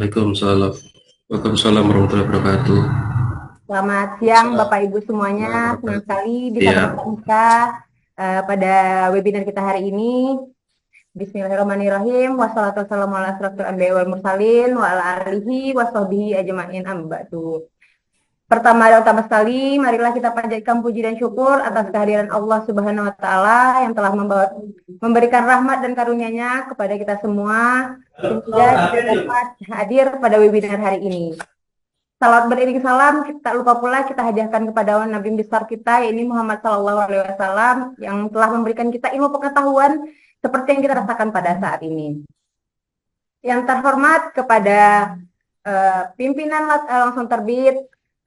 Waalaikumsalam. Waalaikumsalam warahmatullahi wabarakatuh. Selamat siang Bapak Ibu semuanya, senang sekali bisa Iya, bertemu kita pada webinar kita hari ini. Bismillahirrahmanirrahim. Wassalatu wassalamu ala asyrofil anbiya'i wal mursalin wa ala alihi washabbihi ajmain amma ba'du. Pertama dan utama sekali, marilah kita panjatkan puji dan syukur atas kehadiran Allah Subhanahu wa taala yang telah memberikan rahmat dan karunia-Nya kepada kita semua sehingga kita dapat hadir pada webinar hari ini. Salat beriring salam, tak lupa pula kita hadiahkan kepada Nabi besar kita, yaitu Muhammad Sallallahu Alaihi Wasallam, yang telah memberikan kita ilmu pengetahuan seperti yang kita rasakan pada saat ini. Yang terhormat kepada pimpinan langsung terbit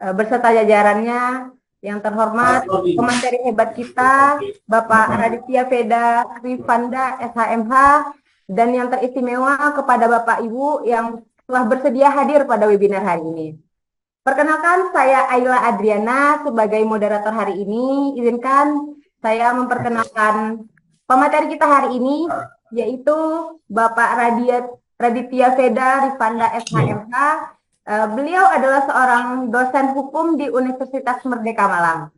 beserta jajarannya, yang terhormat komentari hebat kita, Bapak Raditya Veda Rifanda SHMH, dan yang teristimewa kepada Bapak Ibu yang telah bersedia hadir pada webinar hari ini. Perkenalkan, saya Ayla Adriana sebagai moderator hari ini. Izinkan saya memperkenalkan pemateri kita hari ini, yaitu Bapak Raditya Veda Rifanda SHMH. Beliau adalah seorang dosen hukum di Universitas Merdeka Malang.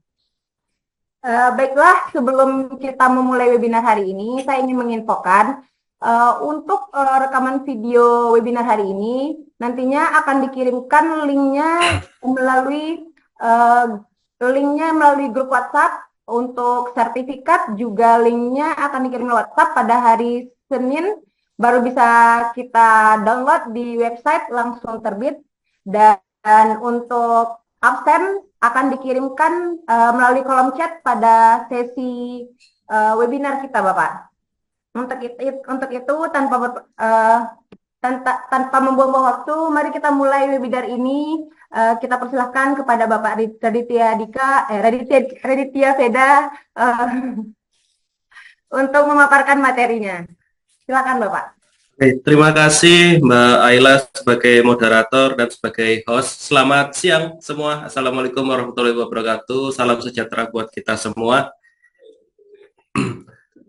Baiklah, sebelum kita memulai webinar hari ini, saya ingin menginfokan untuk rekaman video webinar hari ini nantinya akan dikirimkan linknya melalui grup WhatsApp. Untuk sertifikat juga linknya akan dikirim lewat WhatsApp pada hari Senin, baru bisa kita download di website langsung terbit, dan untuk absen akan dikirimkan melalui kolom chat pada sesi webinar kita, Bapak. Untuk itu tanpa membuang waktu, mari kita mulai webinar ini. Kita persilahkan kepada Bapak Raditya Veda untuk memaparkan materinya. Silakan Bapak. terima kasih Mbak Ayla sebagai moderator dan sebagai host. Selamat siang semua. Assalamualaikum warahmatullahi wabarakatuh. Salam sejahtera buat kita semua.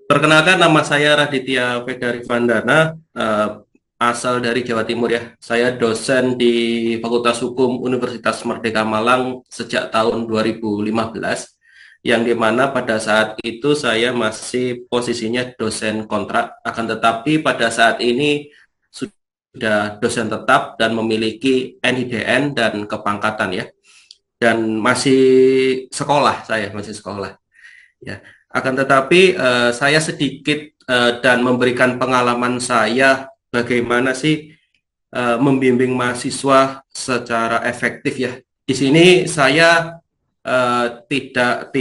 Perkenalkan, nama saya Raditya Veda Rifandana, asal dari Jawa Timur ya. Saya dosen di Fakultas Hukum Universitas Merdeka Malang sejak tahun 2015, yang dimana pada saat itu saya masih posisinya dosen kontrak, akan tetapi pada saat ini sudah dosen tetap dan memiliki NIDN dan kepangkatan ya. Dan masih sekolah, saya masih sekolah ya. Akan tetapi saya sedikit dan memberikan pengalaman saya bagaimana sih membimbing mahasiswa secara efektif ya. Di sini saya tidak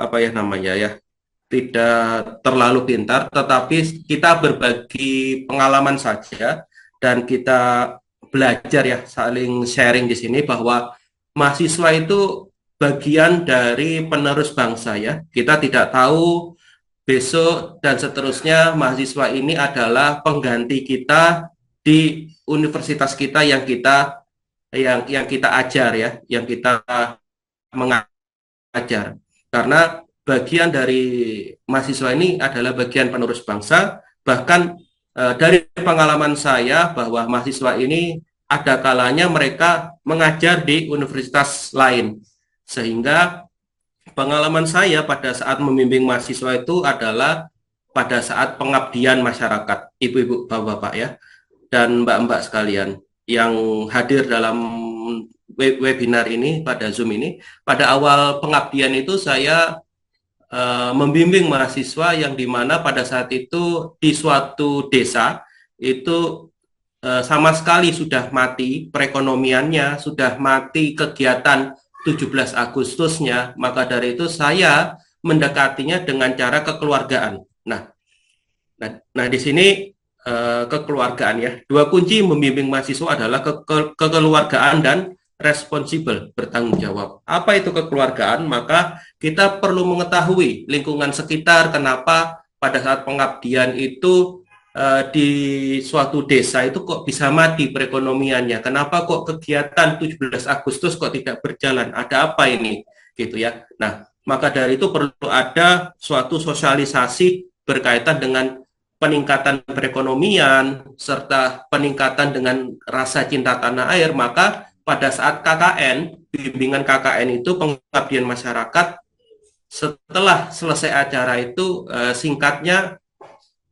apa ya namanya ya, tidak terlalu pintar, tetapi kita berbagi pengalaman saja dan kita belajar ya, saling sharing di sini bahwa mahasiswa itu bagian dari penerus bangsa ya. Kita tidak tahu besok dan seterusnya mahasiswa ini adalah pengganti kita di universitas kita yang kita ajar ya, yang kita mengajar. Karena bagian dari mahasiswa ini adalah bagian penerus bangsa. Bahkan dari pengalaman saya bahwa mahasiswa ini ada kalanya mereka mengajar di universitas lain. Sehingga pengalaman saya pada saat membimbing mahasiswa itu adalah pada saat pengabdian masyarakat, ibu-ibu, bapak-bapak ya, dan mbak-mbak sekalian yang hadir dalam webinar ini pada Zoom ini. Pada awal pengabdian itu saya membimbing mahasiswa yang dimana pada saat itu di suatu desa itu sama sekali sudah mati perekonomiannya, sudah mati kegiatan 17 Agustusnya, maka dari itu saya mendekatinya dengan cara kekeluargaan. Nah, di sini kekeluargaan ya. Dua kunci membimbing mahasiswa adalah kekeluargaan dan responsibel, bertanggung jawab. Apa itu kekeluargaan? Maka kita perlu mengetahui lingkungan sekitar, kenapa pada saat pengabdian itu di suatu desa itu kok bisa mati perekonomiannya, kenapa kok kegiatan 17 Agustus kok tidak berjalan, ada apa ini gitu ya. Nah, maka dari itu perlu ada suatu sosialisasi berkaitan dengan peningkatan perekonomian, serta peningkatan dengan rasa cinta tanah air, maka pada saat KKN, bimbingan KKN itu pengabdian masyarakat, setelah selesai acara itu singkatnya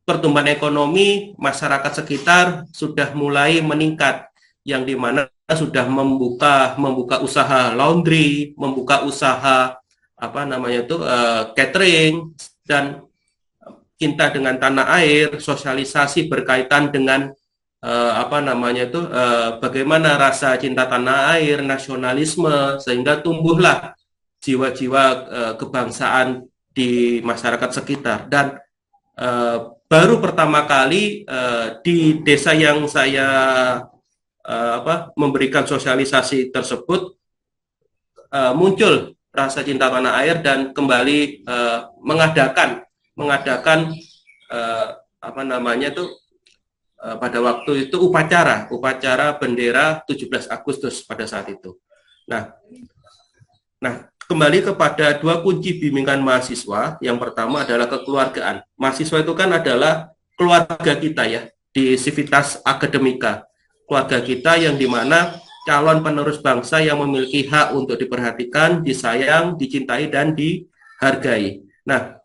pertumbuhan ekonomi masyarakat sekitar sudah mulai meningkat, yang dimana sudah membuka usaha laundry, membuka usaha apa namanya itu catering, dan cinta dengan tanah air, sosialisasi berkaitan dengan apa namanya itu bagaimana rasa cinta tanah air, nasionalisme, sehingga tumbuhlah jiwa-jiwa kebangsaan di masyarakat sekitar. Dan baru pertama kali di desa yang saya memberikan sosialisasi tersebut muncul rasa cinta tanah air dan kembali mengadakan apa namanya tuh pada waktu itu upacara bendera 17 Agustus pada saat itu. Nah, kembali kepada dua kunci bimbingan mahasiswa. Yang pertama adalah kekeluargaan. Mahasiswa itu kan adalah keluarga kita ya, di Civitas Akademika. Keluarga kita yang dimana calon penerus bangsa yang memiliki hak untuk diperhatikan, disayang, dicintai, dan dihargai. Nah,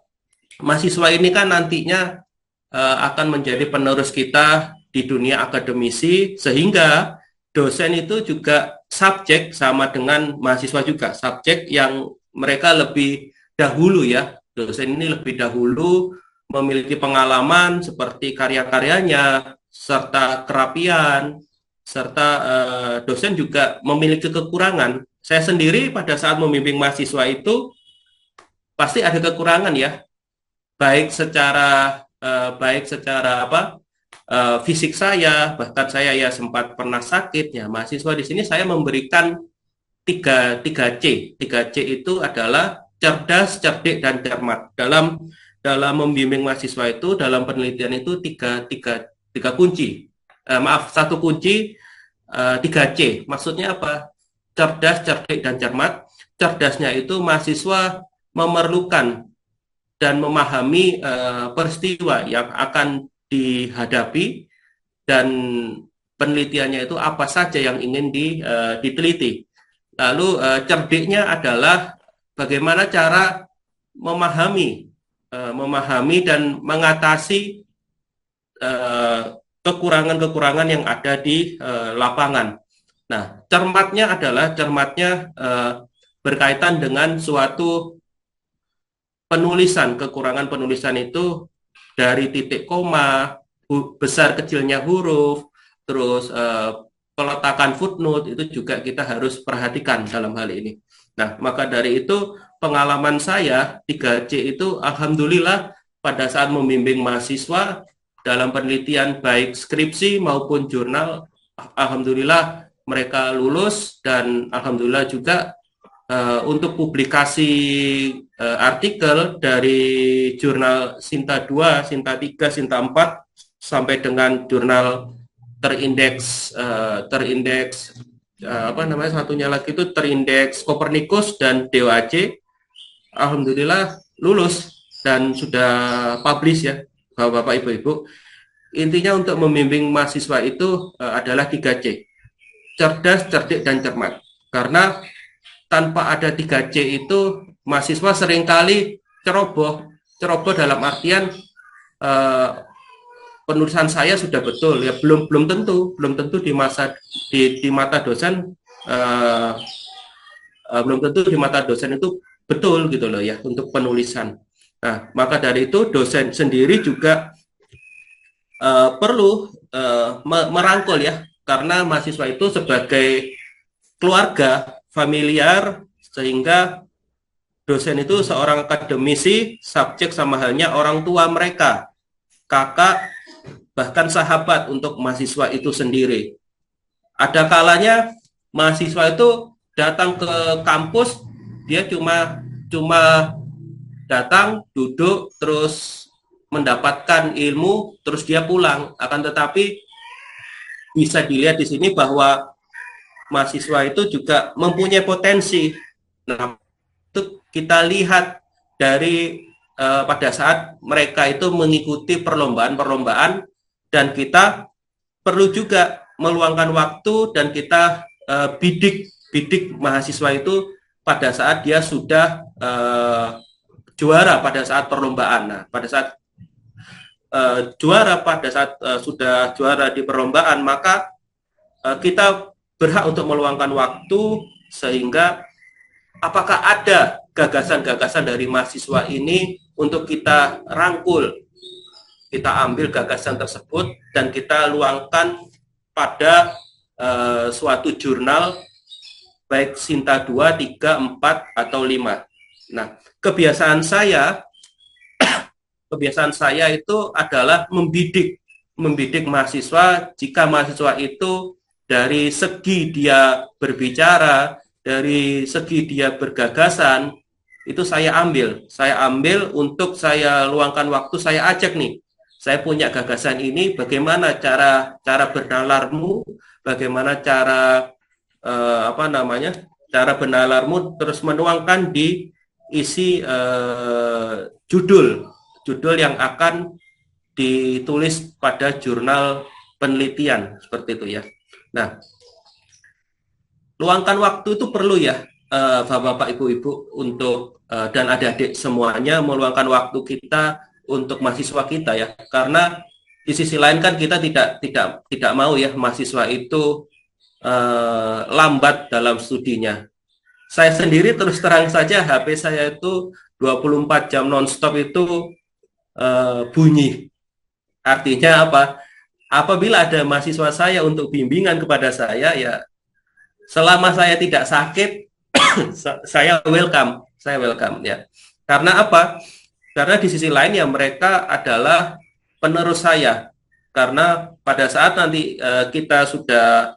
mahasiswa ini kan nantinya akan menjadi penerus kita di dunia akademisi, sehingga dosen itu juga subjek sama dengan mahasiswa juga, subjek yang mereka lebih dahulu ya, dosen ini lebih dahulu memiliki pengalaman seperti karya-karyanya, serta kerapian, serta dosen juga memiliki kekurangan. Saya sendiri pada saat membimbing mahasiswa itu pasti ada kekurangan ya, baik secara fisik saya, bahkan saya ya sempat pernah sakit ya. Mahasiswa di sini saya memberikan 3C. 3C itu adalah cerdas, cerdik, dan cermat. Dalam membimbing mahasiswa itu, dalam penelitian itu tiga kunci. Satu kunci, 3C. Maksudnya apa? Cerdas, cerdik, dan cermat. Cerdasnya itu mahasiswa memerlukan dan memahami peristiwa yang akan dihadapi, dan penelitiannya itu apa saja yang ingin diteliti. Lalu cerdiknya adalah bagaimana cara memahami dan mengatasi kekurangan-kekurangan yang ada di lapangan. Nah, cermatnya berkaitan dengan suatu penulisan. Kekurangan penulisan itu dari titik koma, besar kecilnya huruf, terus peletakan footnote itu juga kita harus perhatikan dalam hal ini. Nah, maka dari itu pengalaman saya 3C itu alhamdulillah pada saat membimbing mahasiswa dalam penelitian baik skripsi maupun jurnal, alhamdulillah mereka lulus, dan alhamdulillah juga untuk publikasi artikel dari jurnal Sinta 2, Sinta 3, Sinta 4 sampai dengan jurnal terindeks apa namanya satunya lagi itu terindeks Copernicus dan DOAC, alhamdulillah lulus dan sudah publish ya Bapak Ibu. Intinya untuk membimbing mahasiswa itu adalah 3C. Cerdas, cerdik, dan cermat. Karena tanpa ada 3C itu mahasiswa seringkali ceroboh dalam artian penulisan saya sudah betul ya, belum tentu di mata dosen belum tentu di mata dosen itu betul gitu loh ya untuk penulisan. Nah, maka dari itu dosen sendiri juga perlu merangkul ya, karena mahasiswa itu sebagai keluarga familiar, sehingga dosen itu seorang akademisi, subjek sama halnya orang tua mereka, kakak, bahkan sahabat untuk mahasiswa itu sendiri. Ada kalanya mahasiswa itu datang ke kampus, dia cuma datang, duduk, terus mendapatkan ilmu, terus dia pulang. Akan tetapi bisa dilihat di sini bahwa mahasiswa itu juga mempunyai potensi. Nah, itu kita lihat dari pada saat mereka itu mengikuti perlombaan-perlombaan, dan kita perlu juga meluangkan waktu dan kita bidik mahasiswa itu pada saat dia sudah juara pada saat perlombaan. Nah, pada saat sudah juara di perlombaan, maka kita berhak untuk meluangkan waktu, sehingga apakah ada gagasan-gagasan dari mahasiswa ini untuk kita rangkul, kita ambil gagasan tersebut dan kita luangkan pada suatu jurnal, baik Sinta 2, 3, 4, atau 5. Nah, kebiasaan saya itu adalah membidik mahasiswa. Jika mahasiswa itu dari segi dia berbicara, dari segi dia bergagasan, itu saya ambil untuk saya luangkan waktu, saya ajak nih, saya punya gagasan ini, bagaimana cara bernalarmu, bagaimana cara cara bernalarmu, terus menuangkan di isi judul yang akan ditulis pada jurnal penelitian, seperti itu ya. Nah, luangkan waktu itu perlu ya, Bapak, Ibu, untuk dan adik-adik semuanya, meluangkan waktu kita untuk mahasiswa kita ya. Karena di sisi lain kan kita tidak mau ya mahasiswa itu lambat dalam studinya. Saya sendiri terus terang saja, HP saya itu 24 jam nonstop itu bunyi. Artinya apa? Apabila ada mahasiswa saya untuk bimbingan kepada saya, ya selama saya tidak sakit, saya welcome ya. Karena apa? Karena di sisi lain ya mereka adalah penerus saya. Karena pada saat nanti kita sudah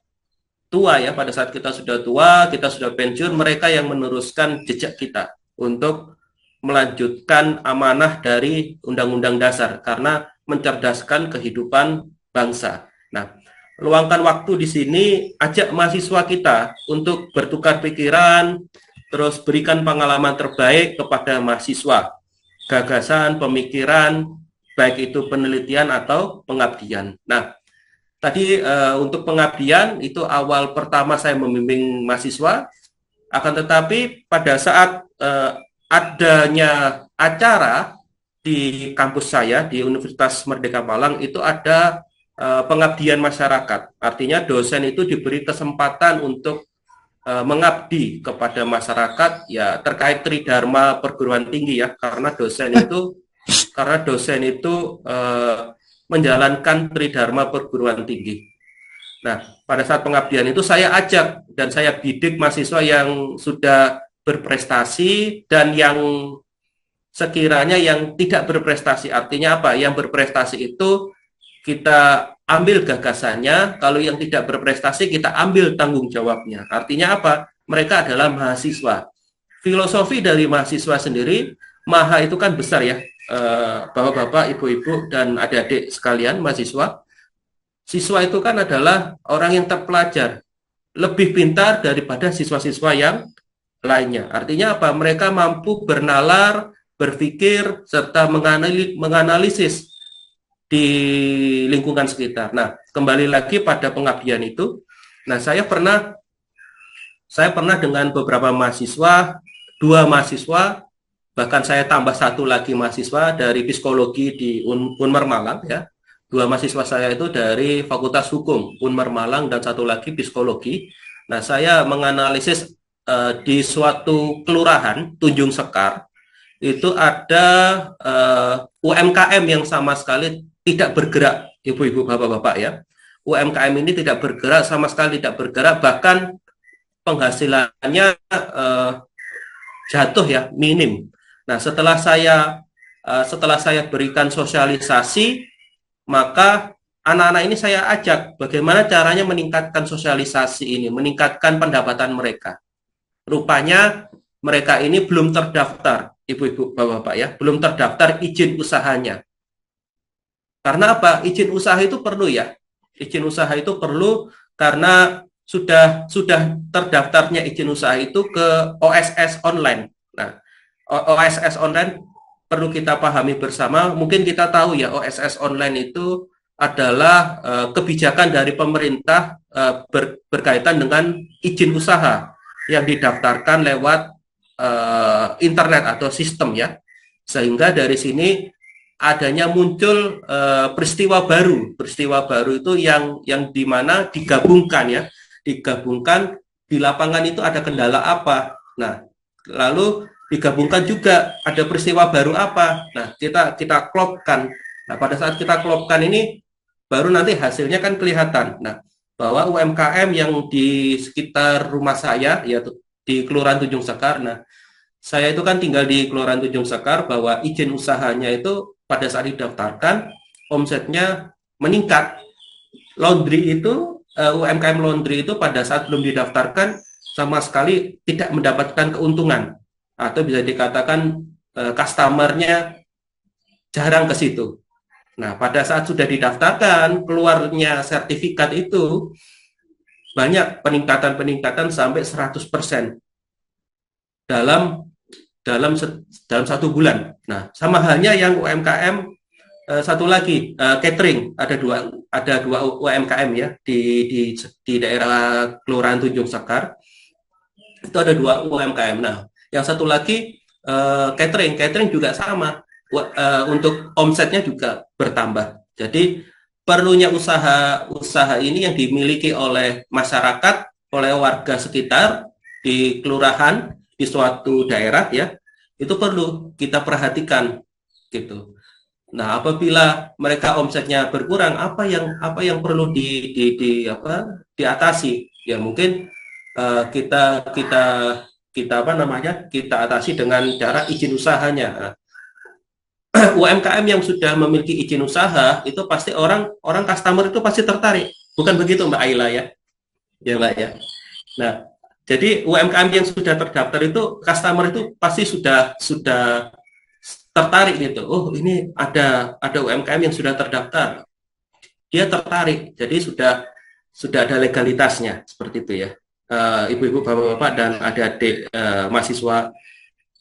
tua ya, pada saat kita sudah tua, kita sudah pensiun, mereka yang meneruskan jejak kita untuk melanjutkan amanah dari Undang-Undang Dasar, karena mencerdaskan kehidupan bangsa. Nah, luangkan waktu di sini, ajak mahasiswa kita untuk bertukar pikiran, terus berikan pengalaman terbaik kepada mahasiswa, gagasan, pemikiran, baik itu penelitian atau pengabdian. Nah, tadi untuk pengabdian itu awal pertama saya membimbing mahasiswa, akan tetapi pada saat adanya acara di kampus saya di Universitas Merdeka Malang itu ada pengabdian masyarakat. Artinya dosen itu diberi kesempatan untuk mengabdi kepada masyarakat ya, terkait tridharma perguruan tinggi ya, karena dosen itu menjalankan tridharma perguruan tinggi. Nah, pada saat pengabdian itu saya ajak dan saya bidik mahasiswa yang sudah berprestasi dan yang sekiranya yang tidak berprestasi. Artinya apa? Yang berprestasi itu kita ambil gagasannya, kalau yang tidak berprestasi kita ambil tanggung jawabnya. Artinya apa? Mereka adalah mahasiswa. Filosofi dari mahasiswa sendiri, maha itu kan besar ya, bapak-bapak, ibu-ibu, dan adik-adik sekalian mahasiswa. Siswa itu kan adalah orang yang terpelajar, lebih pintar daripada siswa-siswa yang lainnya. Artinya apa? Mereka mampu bernalar, berpikir, serta menganalisis di lingkungan sekitar. Nah, kembali lagi pada pengabdian itu. Nah, saya pernah dengan beberapa mahasiswa, 2 mahasiswa, bahkan saya tambah 1 lagi mahasiswa dari psikologi di Unmer Malang ya. 2 mahasiswa saya itu dari Fakultas Hukum Unmer Malang dan 1 lagi psikologi. Nah, saya menganalisis di suatu kelurahan Tunjung Sekar itu ada UMKM yang sama sekali tidak bergerak, ibu-ibu, bapak-bapak ya. UMKM ini tidak bergerak, sama sekali tidak bergerak, bahkan penghasilannya jatuh ya, minim. Nah, setelah saya berikan sosialisasi, maka anak-anak ini saya ajak bagaimana caranya meningkatkan sosialisasi ini, meningkatkan pendapatan mereka. Rupanya mereka ini belum terdaftar, ibu-ibu, bapak-bapak ya, belum terdaftar izin usahanya. Karena apa? Izin usaha itu perlu ya. Izin usaha itu perlu karena sudah terdaftarnya izin usaha itu ke OSS online. Nah, OSS online perlu kita pahami bersama. Mungkin kita tahu ya, OSS online itu adalah kebijakan dari pemerintah berkaitan dengan izin usaha yang didaftarkan lewat internet atau sistem ya. Sehingga dari sini adanya muncul peristiwa baru itu yang dimana digabungkan ya, digabungkan di lapangan itu ada kendala apa. Nah, lalu digabungkan juga ada peristiwa baru apa. Nah, kita klopkan. Nah, pada saat kita klopkan ini baru nanti hasilnya kan kelihatan. Nah, bahwa UMKM yang di sekitar rumah saya yaitu di Kelurahan Tunjung Sekar. Nah, saya itu kan tinggal di Kelurahan Tunjung Sekar, bahwa izin usahanya itu pada saat didaftarkan omsetnya meningkat. Laundry itu UMKM laundry itu pada saat belum didaftarkan sama sekali tidak mendapatkan keuntungan, atau bisa dikatakan customernya jarang ke situ. Nah, pada saat sudah didaftarkan, keluarnya sertifikat itu banyak peningkatan sampai 100% dalam dalam dalam 1 bulan. Nah, sama halnya yang UMKM satu lagi catering, ada dua UMKM ya di daerah Kelurahan Tunjung Sekar, itu ada 2 UMKM. Nah, yang satu lagi catering juga sama, untuk omsetnya juga bertambah. Jadi perlunya usaha ini yang dimiliki oleh masyarakat, oleh warga sekitar di kelurahan, di suatu daerah ya, itu perlu kita perhatikan gitu. Nah, apabila mereka omsetnya berkurang, apa yang perlu diatasi? Ya mungkin kita kita kita kita atasi dengan cara izin usahanya. UMKM yang sudah memiliki izin usaha itu pasti orang customer itu pasti tertarik, bukan begitu Mbak Aila ya? Ya Mbak ya. Nah, jadi UMKM yang sudah terdaftar itu customer itu pasti sudah tertarik gitu. Oh, ini ada UMKM yang sudah terdaftar. Dia tertarik. Jadi sudah ada legalitasnya seperti itu ya. Ibu-ibu, bapak-bapak dan adik-adik mahasiswa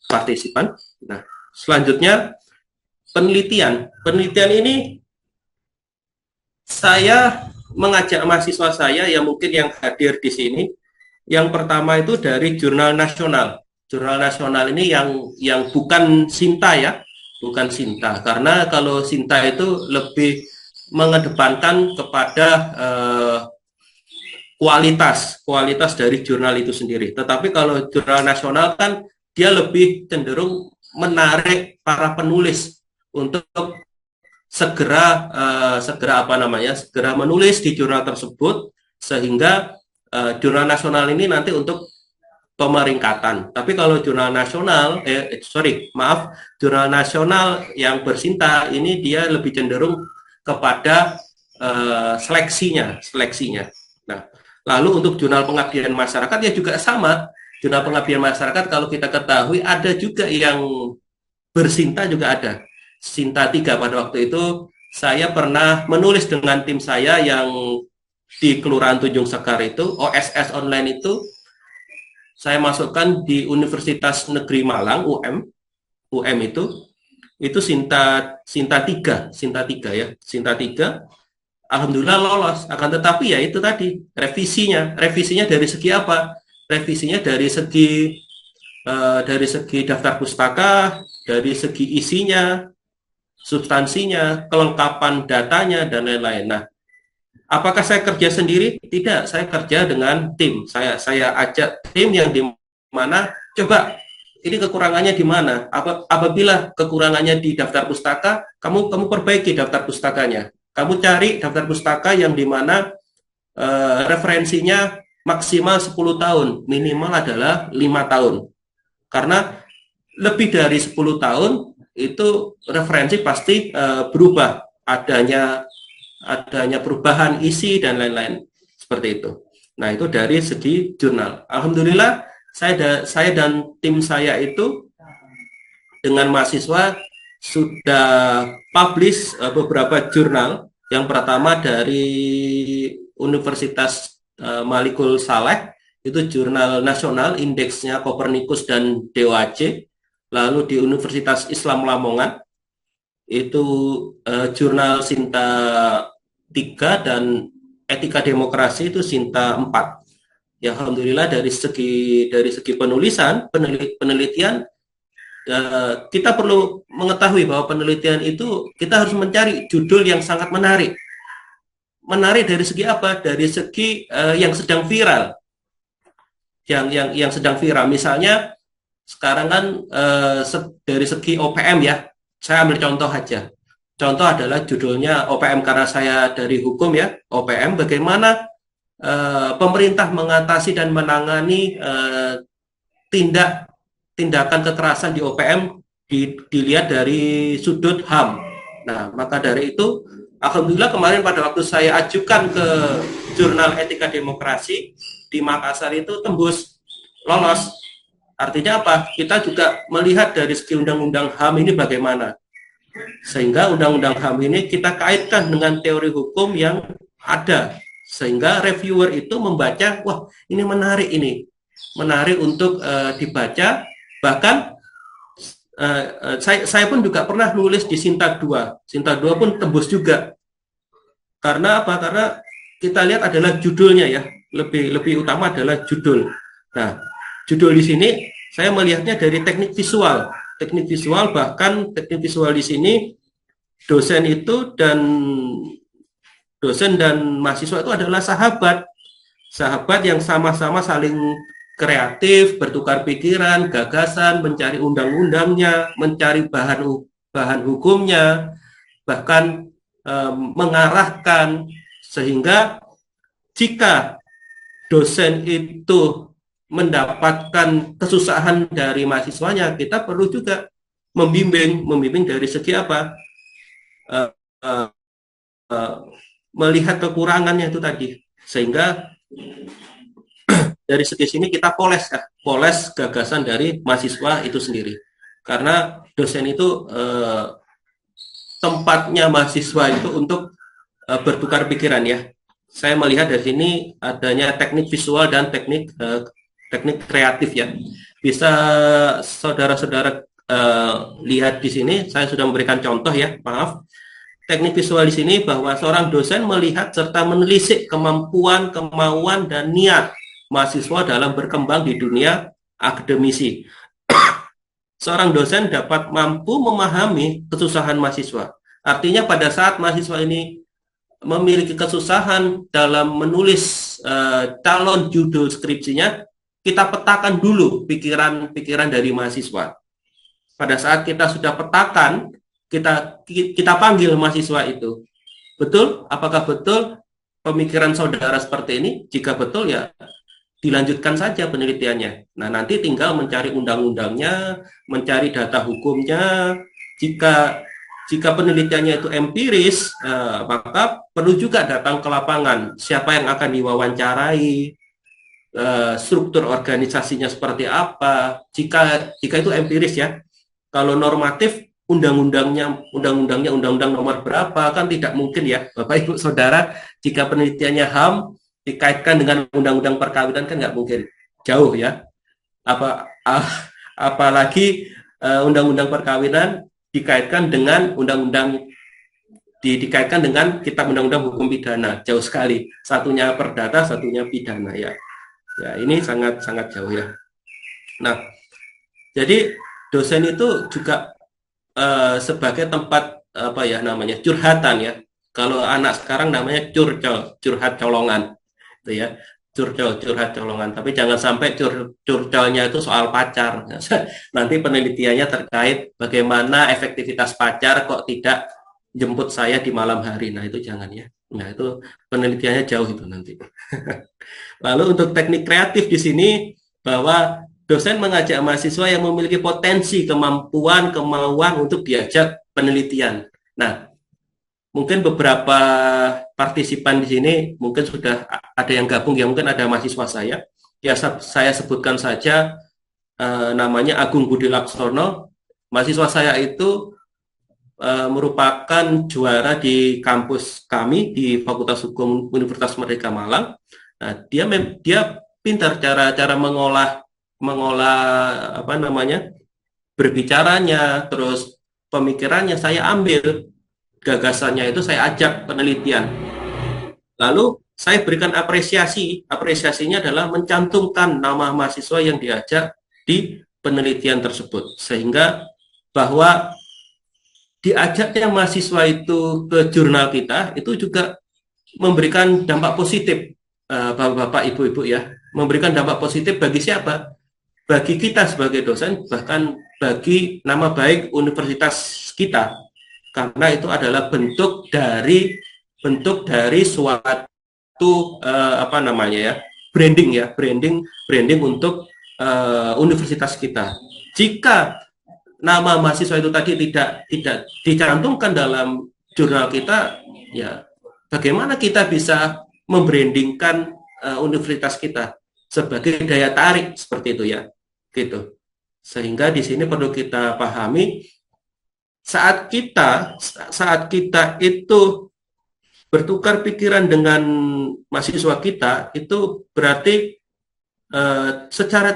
partisipan. Nah, selanjutnya penelitian. Penelitian ini saya mengajak mahasiswa saya yang mungkin yang hadir di sini. Yang pertama itu dari jurnal nasional. Jurnal nasional ini yang bukan Sinta ya, bukan Sinta. Karena kalau Sinta itu lebih mengedepankan kepada kualitas dari jurnal itu sendiri. Tetapi kalau jurnal nasional kan dia lebih cenderung menarik para penulis untuk segera menulis di jurnal tersebut, sehingga jurnal nasional ini nanti untuk pemeringkatan. Tapi kalau jurnal nasional jurnal nasional yang bersinta ini dia lebih cenderung kepada seleksinya. Nah, lalu untuk jurnal pengabdian masyarakat ya juga sama. Jurnal pengabdian masyarakat kalau kita ketahui ada juga yang bersinta, juga ada. Sinta 3 pada waktu itu saya pernah menulis dengan tim saya yang di Kelurahan Tunjung Sekar itu, OSS online itu saya masukkan di Universitas Negeri Malang, UM itu Sinta 3 ya, Sinta 3. Alhamdulillah lolos. Akan tetapi ya itu tadi, revisinya dari segi apa? Revisinya dari segi daftar pustaka, dari segi isinya, substansinya, kelengkapan datanya, dan lain-lain. Nah, apakah saya kerja sendiri? Tidak, saya kerja dengan tim. Saya ajak tim yang di mana, coba ini kekurangannya di mana? Apabila kekurangannya di daftar pustaka, kamu perbaiki daftar pustakanya. Kamu cari daftar pustaka yang di mana referensinya maksimal 10 tahun, minimal adalah 5 tahun. Karena lebih dari 10 tahun itu referensi pasti berubah, adanya perubahan isi dan lain-lain seperti itu. Nah, itu dari segi jurnal. Alhamdulillah saya dan tim saya itu dengan mahasiswa sudah publish beberapa jurnal. Yang pertama dari Universitas Malikul Saleh, itu jurnal nasional, indeksnya Copernicus dan DOAC. lalu di Universitas Islam Lamongan itu jurnal Sinta 3 dan Etika Demokrasi itu Sinta 4. Ya alhamdulillah dari segi penulisan, penelitian kita perlu mengetahui bahwa penelitian itu kita harus mencari judul yang sangat menarik. Menarik dari segi apa? Dari segi yang sedang viral. Yang sedang viral. Misalnya sekarang kan dari segi OPM ya. Saya ambil contoh aja. Contoh adalah judulnya OPM karena saya dari hukum ya. OPM bagaimana pemerintah mengatasi dan menangani tindakan kekerasan di OPM dilihat dari sudut HAM. Nah, maka dari itu, alhamdulillah kemarin pada waktu saya ajukan ke Jurnal Etika Demokrasi di Makassar itu tembus lolos. Artinya apa? Kita juga melihat dari segi undang-undang HAM ini bagaimana. Sehingga undang-undang HAM ini kita kaitkan dengan teori hukum yang ada. Sehingga reviewer itu membaca, wah ini menarik ini. Menarik untuk dibaca. Bahkan saya pun juga pernah nulis di Sinta 2. Sinta 2 pun tembus juga. Karena apa? Karena kita lihat adalah judulnya ya. Lebih utama adalah judul. Nah, judul di sini saya melihatnya dari teknik visual. Teknik visual, bahkan teknik visual di sini dosen dan mahasiswa itu adalah sahabat yang sama-sama saling kreatif, bertukar pikiran, gagasan, mencari undang-undangnya, mencari bahan hukumnya, bahkan mengarahkan, sehingga jika dosen itu mendapatkan kesusahan dari mahasiswanya, kita perlu juga membimbing dari segi apa? Melihat kekurangannya itu tadi, sehingga dari segi sini kita poles gagasan dari mahasiswa itu sendiri, karena dosen itu tempatnya mahasiswa itu untuk bertukar pikiran ya. Saya melihat dari sini adanya teknik visual dan teknik kreatif ya. Bisa saudara-saudara lihat di sini, saya sudah memberikan contoh ya, maaf. Teknik visual di sini bahwa seorang dosen melihat serta menelisik kemampuan, kemauan, dan niat mahasiswa dalam berkembang di dunia akademisi. Seorang dosen dapat mampu memahami kesusahan mahasiswa. Artinya pada saat mahasiswa ini memiliki kesusahan dalam menulis calon judul skripsinya, kita petakan dulu pikiran-pikiran dari mahasiswa. Pada saat kita sudah petakan, kita panggil mahasiswa itu. Betul? Apakah betul pemikiran saudara seperti ini? Jika betul ya dilanjutkan saja penelitiannya. Nah, nanti tinggal mencari undang-undangnya, mencari data hukumnya. Jika penelitiannya itu empiris, maka perlu juga datang ke lapangan. Siapa yang akan diwawancarai, struktur organisasinya seperti apa. Jika itu empiris ya. Kalau normatif, undang-undang nomor berapa, kan tidak mungkin ya, Bapak Ibu Saudara. Jika penelitiannya HAM dikaitkan dengan undang-undang perkawinan kan nggak mungkin, jauh ya. Apalagi undang-undang perkawinan dikaitkan dengan dikaitkan dengan kitab undang-undang hukum pidana, jauh sekali. Satunya perdata, satunya pidana ya. Ya, ini sangat jauh ya. Nah, jadi dosen itu juga sebagai tempat apa ya namanya, curhatan ya. Kalau anak sekarang namanya curhat colongan, itu ya, curhat colongan. Tapi jangan sampai curcolnya itu soal pacar. Nanti penelitiannya terkait bagaimana efektivitas pacar kok tidak jemput saya di malam hari. Nah itu jangan ya. Nah itu penelitiannya jauh itu nanti. Lalu untuk teknik kreatif di sini bahwa dosen mengajak mahasiswa yang memiliki potensi, kemampuan, kemauan untuk diajak penelitian. Nah, mungkin beberapa partisipan di sini mungkin sudah ada yang gabung, ya mungkin ada mahasiswa saya. Ya saya sebutkan saja namanya Agung Budi Laksono. Mahasiswa saya itu merupakan juara di kampus kami di Fakultas Hukum Universitas Merdeka Malang. Nah, dia pintar cara mengolah apa namanya, berbicaranya, terus pemikirannya saya ambil, gagasannya itu saya ajak penelitian. Lalu saya berikan apresiasi, apresiasinya adalah mencantumkan nama mahasiswa yang diajak di penelitian tersebut, sehingga bahwa diajaknya mahasiswa itu ke jurnal kita itu juga memberikan dampak positif, bapak-bapak, ibu-ibu ya, memberikan dampak positif bagi siapa? Bagi kita sebagai dosen, bahkan bagi nama baik universitas kita, karena itu adalah bentuk dari suatu apa namanya ya, branding untuk universitas kita. Jika nama mahasiswa itu tadi tidak dicantumkan dalam jurnal kita, ya bagaimana kita bisa membrandingkan universitas kita sebagai daya tarik seperti itu ya, gitu. Sehingga di sini perlu kita pahami saat kita itu bertukar pikiran dengan mahasiswa kita, itu berarti secara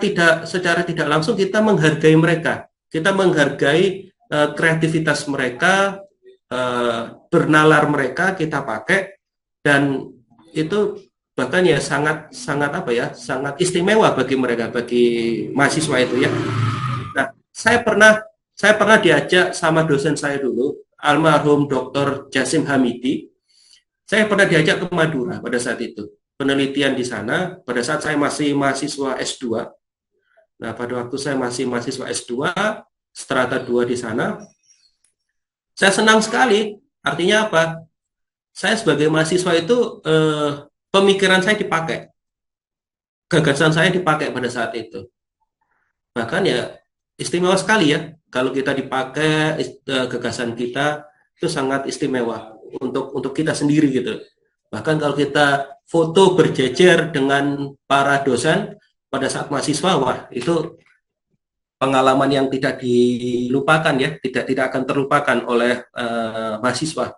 tidak langsung kita menghargai mereka, kita menghargai kreativitas mereka, bernalar mereka kita pakai, dan itu bahkan ya sangat sangat apa ya, sangat istimewa bagi mereka, bagi mahasiswa itu ya. Nah, saya pernah diajak sama dosen saya dulu, almarhum Dr. Jasim Hamidi. Saya pernah diajak ke Madura pada saat itu, penelitian di sana pada saat saya masih mahasiswa S2. Nah, pada waktu saya masih mahasiswa S2, strata 2 di sana, saya senang sekali. Artinya apa? Saya sebagai mahasiswa itu pemikiran saya dipakai, gagasan saya dipakai pada saat itu. Bahkan ya istimewa sekali ya, kalau kita dipakai gagasan kita, itu sangat istimewa untuk kita sendiri gitu. Bahkan kalau kita foto berjejer dengan para dosen pada saat mahasiswa, wah itu pengalaman yang tidak dilupakan ya, tidak akan terlupakan oleh mahasiswa.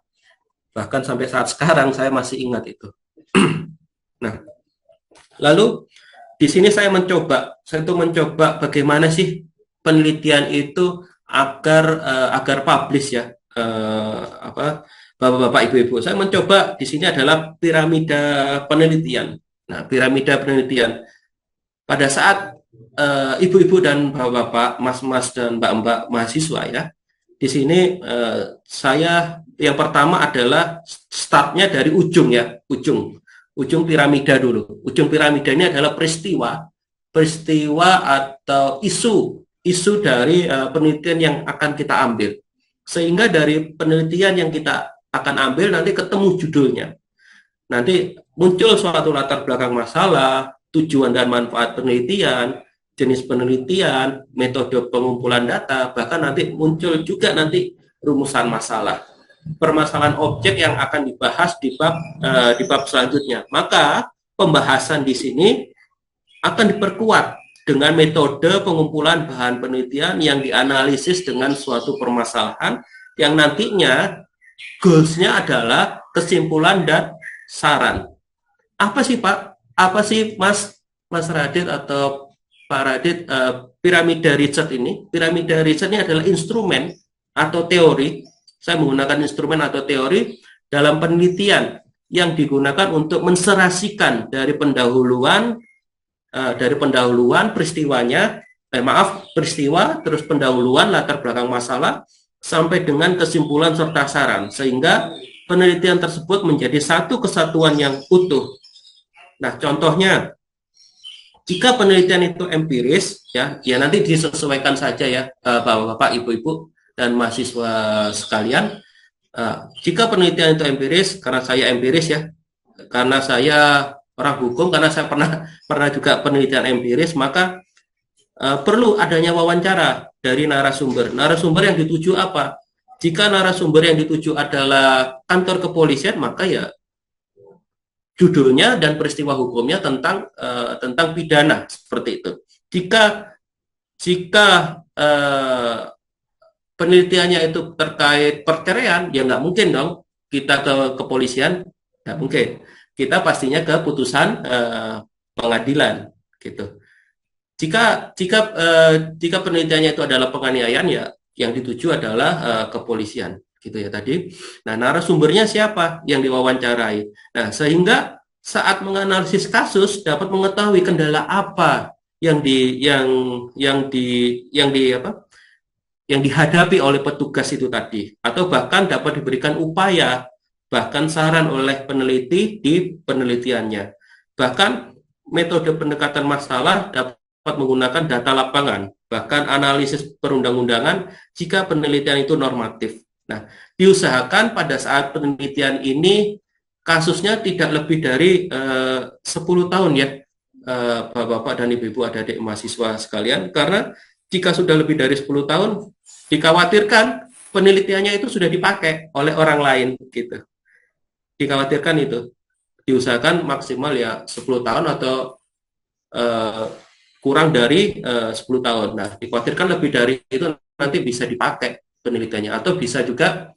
Bahkan sampai saat sekarang saya masih ingat itu. Nah, lalu di sini saya itu mencoba bagaimana sih penelitian itu agar publish ya, apa, bapak-bapak, ibu-ibu. Saya mencoba di sini adalah piramida penelitian. Nah, piramida penelitian pada saat ibu-ibu dan bapak-bapak, mas-mas dan mbak-mbak mahasiswa ya, di sini saya yang pertama adalah startnya dari ujung ya, ujung piramida dulu. Ujung piramida ini adalah peristiwa atau isu dari penelitian yang akan kita ambil. Sehingga dari penelitian yang kita akan ambil nanti ketemu judulnya. Nanti muncul suatu latar belakang masalah, tujuan dan manfaat penelitian, jenis penelitian, metode pengumpulan data, bahkan nanti muncul juga nanti rumusan masalah, permasalahan objek yang akan dibahas di bab selanjutnya. Maka pembahasan di sini akan diperkuat dengan metode pengumpulan bahan penelitian yang dianalisis dengan suatu permasalahan yang nantinya goals-nya adalah kesimpulan dan saran. Apa sih Pak? Apa sih Mas Radit atau Pak Radit, piramida Richard ini? Piramida Richard ini adalah instrumen atau teori. Saya menggunakan instrumen atau teori dalam penelitian yang digunakan untuk menserasikan dari pendahuluan peristiwanya, peristiwa, terus pendahuluan, latar belakang masalah, sampai dengan kesimpulan serta saran, sehingga penelitian tersebut menjadi satu kesatuan yang utuh. Nah, contohnya, jika penelitian itu empiris, ya nanti disesuaikan saja ya, bapak-bapak, ibu-ibu, dan mahasiswa sekalian. Jika penelitian itu empiris, karena saya empiris ya, karena saya orang hukum, karena saya pernah juga penelitian empiris, maka perlu adanya wawancara dari narasumber. Narasumber yang dituju apa? Jika narasumber yang dituju adalah kantor kepolisian, maka ya judulnya dan peristiwa hukumnya tentang pidana seperti itu. Jika penelitiannya itu terkait perceraian, ya nggak mungkin dong kita ke kepolisian, nggak mungkin. Kita pastinya ke putusan pengadilan gitu. Jika penelitiannya itu adalah penganiayaan, ya yang dituju adalah kepolisian, gitu ya tadi. Nah, narasumbernya siapa yang diwawancarai. Nah, sehingga saat menganalisis kasus dapat mengetahui kendala apa yang di yang yang di apa yang dihadapi oleh petugas itu tadi, atau bahkan dapat diberikan upaya, bahkan saran oleh peneliti di penelitiannya. Bahkan metode pendekatan masalah dapat menggunakan data lapangan, bahkan analisis perundang-undangan jika penelitian itu normatif. Nah, diusahakan pada saat penelitian ini kasusnya tidak lebih dari 10 tahun ya, Bapak-bapak dan Ibu-ibu adik-adik mahasiswa sekalian, karena jika sudah lebih dari 10 tahun, dikhawatirkan penelitiannya itu sudah dipakai oleh orang lain gitu. Dikhawatirkan itu. Diusahakan maksimal ya 10 tahun atau uh, kurang dari 10 tahun. Nah, dikhawatirkan lebih dari itu nanti bisa dipakai penelitiannya, atau bisa juga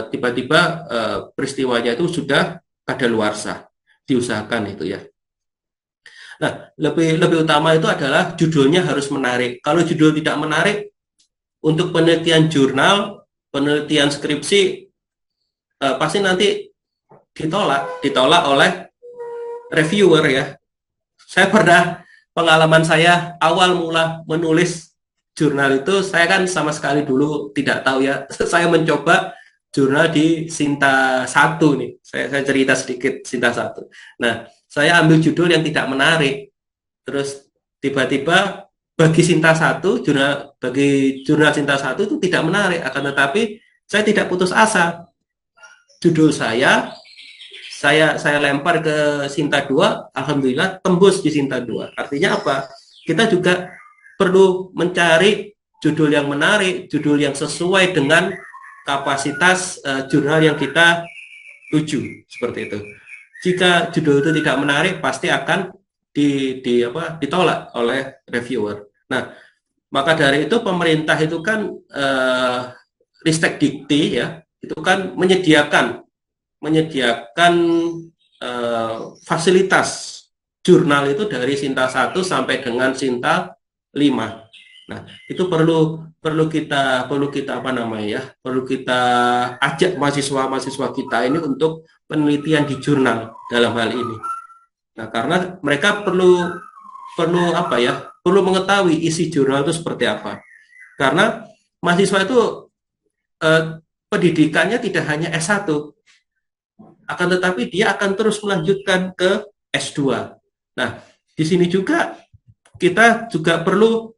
tiba-tiba peristiwanya itu sudah kadaluarsa. Diusahakan itu ya. Nah, lebih utama itu adalah judulnya harus menarik. Kalau judul tidak menarik, untuk penelitian jurnal, penelitian skripsi, pasti nanti ditolak oleh reviewer ya. Saya pernah, pengalaman saya awal mula menulis jurnal itu, saya kan sama sekali dulu tidak tahu ya. Saya mencoba jurnal di Sinta 1 nih. Saya cerita sedikit Sinta 1. Nah, saya ambil judul yang tidak menarik. Terus tiba-tiba bagi jurnal Sinta 1 itu tidak menarik, akan tetapi saya tidak putus asa. Judul saya lempar ke Sinta 2, alhamdulillah tembus di Sinta 2. Artinya apa? Kita juga perlu mencari judul yang menarik, judul yang sesuai dengan kapasitas jurnal yang kita tuju, seperti itu. Jika judul itu tidak menarik, pasti akan ditolak oleh reviewer. Nah, maka dari itu pemerintah itu kan Ristek Dikti ya, itu kan menyediakan fasilitas jurnal itu dari Sinta 1 sampai dengan Sinta 5. Nah, itu perlu kita perlu kita ajak mahasiswa kita ini untuk penelitian di jurnal dalam hal ini. Nah, karena mereka perlu mengetahui isi jurnal itu seperti apa. Karena mahasiswa itu pendidikannya tidak hanya S1, akan tetapi dia akan terus melanjutkan ke S2. Nah, di sini juga kita juga perlu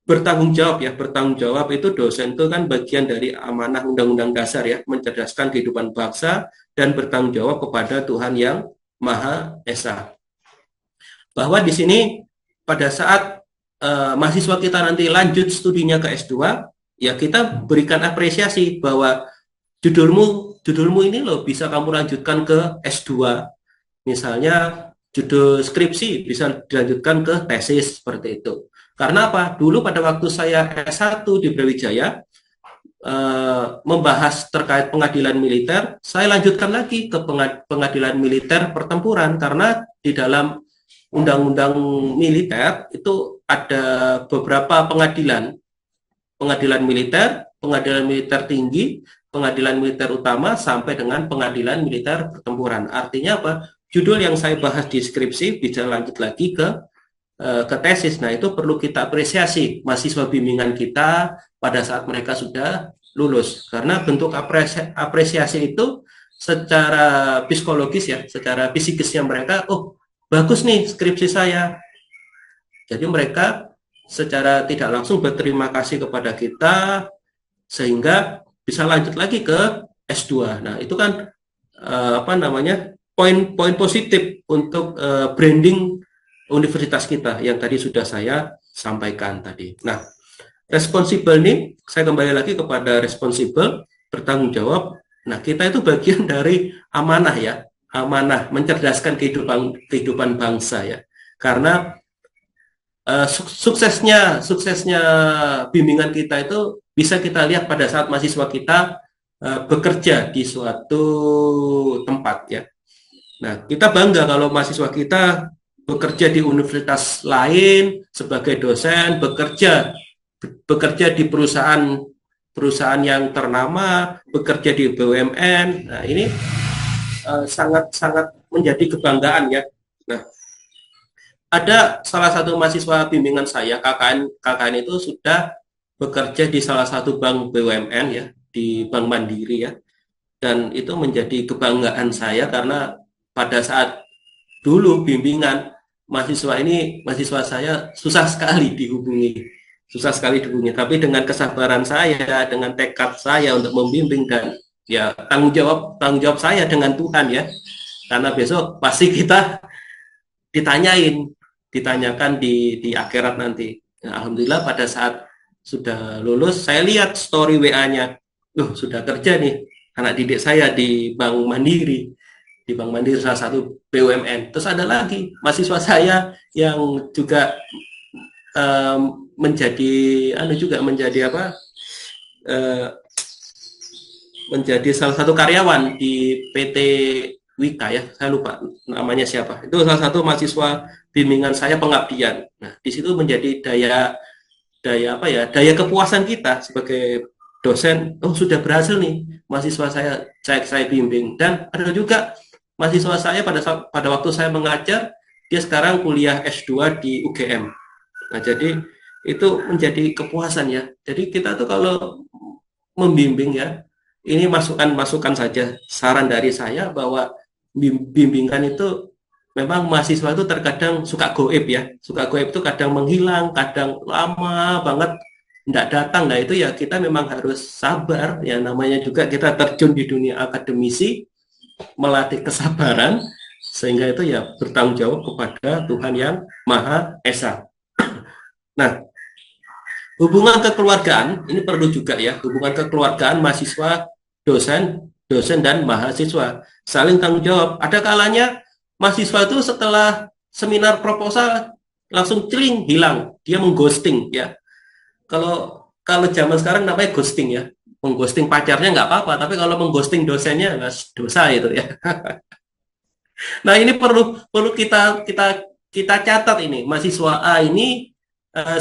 bertanggung jawab ya. Bertanggung jawab itu, dosen itu kan bagian dari amanah Undang-Undang Dasar ya, mencerdaskan kehidupan bangsa dan bertanggung jawab kepada Tuhan yang Maha Esa. Bahwa di sini pada saat mahasiswa kita nanti lanjut studinya ke S2, ya kita berikan apresiasi bahwa judulmu ini loh bisa kamu lanjutkan ke S2. Misalnya judul skripsi bisa dilanjutkan ke tesis, seperti itu. Karena apa? Dulu pada waktu saya S1 di Brawijaya membahas terkait pengadilan militer, saya lanjutkan lagi ke pengadilan militer pertempuran, karena di dalam undang-undang militer itu ada beberapa pengadilan militer tinggi, pengadilan militer utama, sampai dengan pengadilan militer pertempuran. Artinya apa? Judul yang saya bahas di skripsi bisa lanjut lagi ke tesis. Nah, itu perlu kita apresiasi mahasiswa bimbingan kita pada saat mereka sudah lulus. Karena bentuk apresiasi itu secara psikologis ya, secara psikisnya mereka, oh bagus nih skripsi saya. Jadi mereka secara tidak langsung berterima kasih kepada kita, sehingga bisa lanjut lagi ke S2. Nah, itu kan poin positif untuk branding universitas kita yang tadi sudah saya sampaikan tadi. Nah, responsibel nih, saya kembali lagi kepada responsibel, bertanggung jawab. Nah, kita itu bagian dari amanah ya, amanah mencerdaskan kehidupan bangsa ya. Karena suksesnya bimbingan kita itu bisa kita lihat pada saat mahasiswa kita bekerja di suatu tempat ya. Nah, kita bangga kalau mahasiswa kita bekerja di universitas lain sebagai dosen, bekerja di perusahaan yang ternama, bekerja di BUMN. Nah, ini sangat menjadi kebanggaan ya. Nah, ada salah satu mahasiswa bimbingan saya, KKN itu sudah bekerja di salah satu bank BUMN ya, di Bank Mandiri ya. Dan itu menjadi kebanggaan saya karena pada saat dulu bimbingan mahasiswa saya susah sekali dihubungi. Susah sekali dihubungi, tapi dengan kesabaran saya, dengan tekad saya untuk membimbing dan ya tanggung jawab saya dengan Tuhan ya. Karena besok pasti kita ditanyakan di akhirat nanti. Nah, alhamdulillah pada saat sudah lulus, saya lihat story WA-nya. Sudah kerja nih anak didik saya di Bank Mandiri. Di Bank Mandiri salah satu BUMN. Terus ada lagi mahasiswa saya yang juga menjadi salah satu karyawan di PT Wika ya, saya lupa namanya siapa. Itu salah satu mahasiswa bimbingan saya pengabdian. Nah, di situ menjadi daya kepuasan kita sebagai dosen. Sudah berhasil nih mahasiswa saya bimbing. Dan ada juga mahasiswa saya pada waktu saya mengajar, dia sekarang kuliah S2 di UGM. Nah, jadi itu menjadi kepuasan ya. Jadi kita tuh kalau membimbing ya, ini masukan saja, saran dari saya bahwa bimbingan itu memang mahasiswa itu terkadang suka goib ya. Suka goib itu kadang menghilang, kadang lama banget tidak datang. Nah, itu ya kita memang harus sabar ya, namanya juga kita terjun di dunia akademisi, melatih kesabaran sehingga itu ya bertanggung jawab kepada Tuhan yang Maha Esa. Nah, hubungan kekeluargaan ini perlu juga ya, hubungan kekeluargaan mahasiswa, dosen dan mahasiswa saling tanggung jawab. Ada kalanya mahasiswa itu setelah seminar proposal langsung celing hilang, dia mengghosting ya. Kalau zaman sekarang namanya ghosting ya, mengghosting pacarnya nggak apa-apa, tapi kalau mengghosting dosennya dosa itu ya. Nah, ini perlu kita catat ini, mahasiswa A ini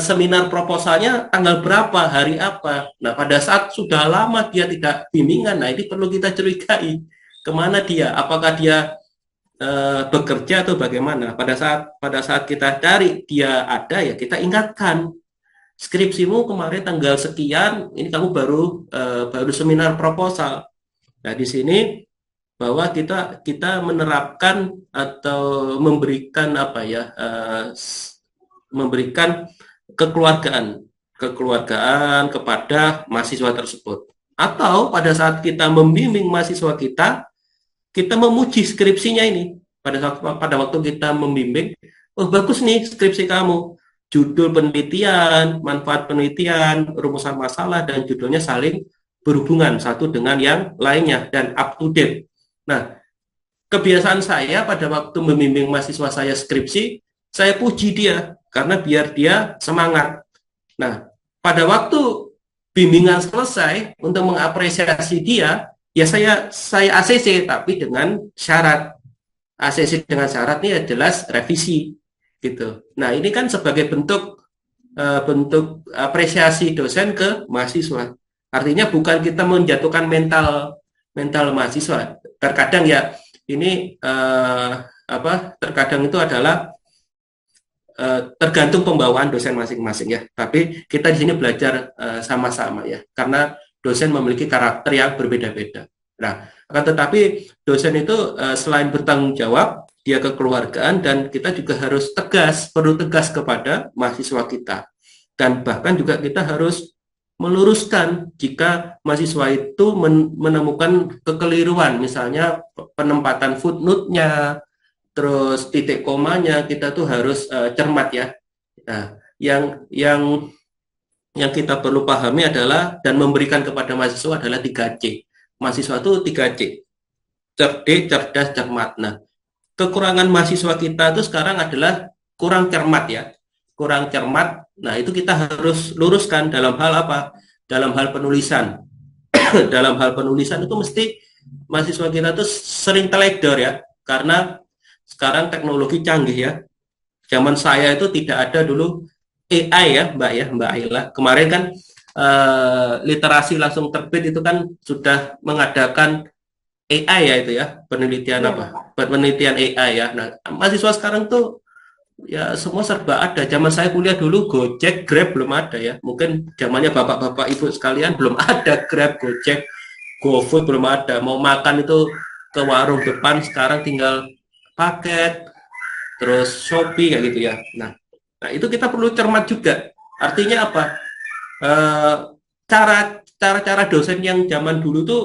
seminar proposalnya tanggal berapa, hari apa. Nah, pada saat sudah lama dia tidak bimbingan, nah ini perlu kita curigai kemana dia, apakah dia bekerja atau bagaimana. Pada saat kita cari dia ada, ya kita ingatkan, skripsimu kemarin tanggal sekian, ini kamu baru seminar proposal. Nah, di sini bahwa kita menerapkan atau memberikan memberikan kekeluargaan kepada mahasiswa tersebut. Atau pada saat kita membimbing mahasiswa kita memuji skripsinya ini. Pada waktu kita membimbing, bagus nih skripsi kamu. Judul penelitian, manfaat penelitian, rumusan masalah, dan judulnya saling berhubungan satu dengan yang lainnya dan up to date. Nah, kebiasaan saya pada waktu membimbing mahasiswa saya skripsi, saya puji dia karena biar dia semangat. Nah, pada waktu bimbingan selesai, untuk mengapresiasi dia, ya saya ACC, tapi dengan syarat. ACC dengan syarat ini jelas revisi gitu. Nah, ini kan sebagai bentuk apresiasi dosen ke mahasiswa. Artinya bukan kita menjatuhkan mental mahasiswa. Terkadang ya ini terkadang itu adalah tergantung pembawaan dosen masing-masing ya. Tapi kita di sini belajar sama-sama ya, karena dosen memiliki karakter yang berbeda-beda. Nah, akan tetapi dosen itu selain bertanggung jawab, dia kekeluargaan, dan kita juga harus perlu tegas kepada mahasiswa kita. Dan bahkan juga kita harus meluruskan jika mahasiswa itu menemukan kekeliruan, misalnya penempatan footnote-nya, terus titik komanya, kita tuh harus cermat ya. Nah, yang kita perlu pahami adalah dan memberikan kepada mahasiswa adalah 3C. Mahasiswa itu 3C. Cerdik, cerdas, cermat. Nah, kekurangan mahasiswa kita itu sekarang adalah kurang cermat ya. Kurang cermat. Nah, itu kita harus luruskan dalam hal apa? Dalam hal penulisan. Dalam hal penulisan itu mesti mahasiswa kita tuh sering teledor ya. Karena sekarang teknologi canggih ya. Zaman saya itu tidak ada dulu AI ya, Mbak Ayla. Kemarin kan literasi langsung terbit itu kan sudah mengadakan AI ya itu ya, penelitian Iya, apa? Bapak. Penelitian AI ya. Nah, mahasiswa sekarang tuh ya semua serba ada. Zaman saya kuliah dulu Gojek, Grab belum ada ya. Mungkin zamannya bapak-bapak ibu sekalian belum ada Grab, Gojek, GoFood belum ada. Mau makan itu ke warung depan, sekarang tinggal paket, terus Shopee kayak gitu ya. Nah, itu kita perlu cermat juga. Artinya apa? Eh, cara-cara dosen yang zaman dulu tuh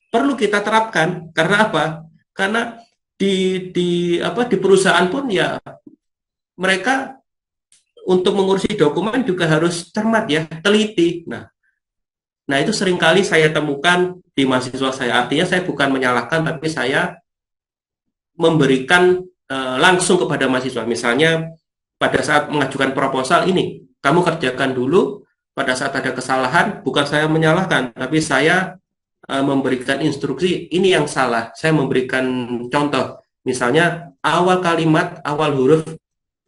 perlu kita terapkan. Karena apa? Karena di perusahaan pun ya mereka untuk mengurusi dokumen juga harus cermat ya, teliti. Nah, itu seringkali saya temukan di mahasiswa saya. Artinya saya bukan menyalahkan, tapi saya memberikan langsung kepada mahasiswa. Misalnya pada saat mengajukan proposal ini, kamu kerjakan dulu. Pada saat ada kesalahan, bukan saya menyalahkan, tapi saya memberikan instruksi. Ini yang salah. Saya memberikan contoh. Misalnya awal kalimat, awal huruf,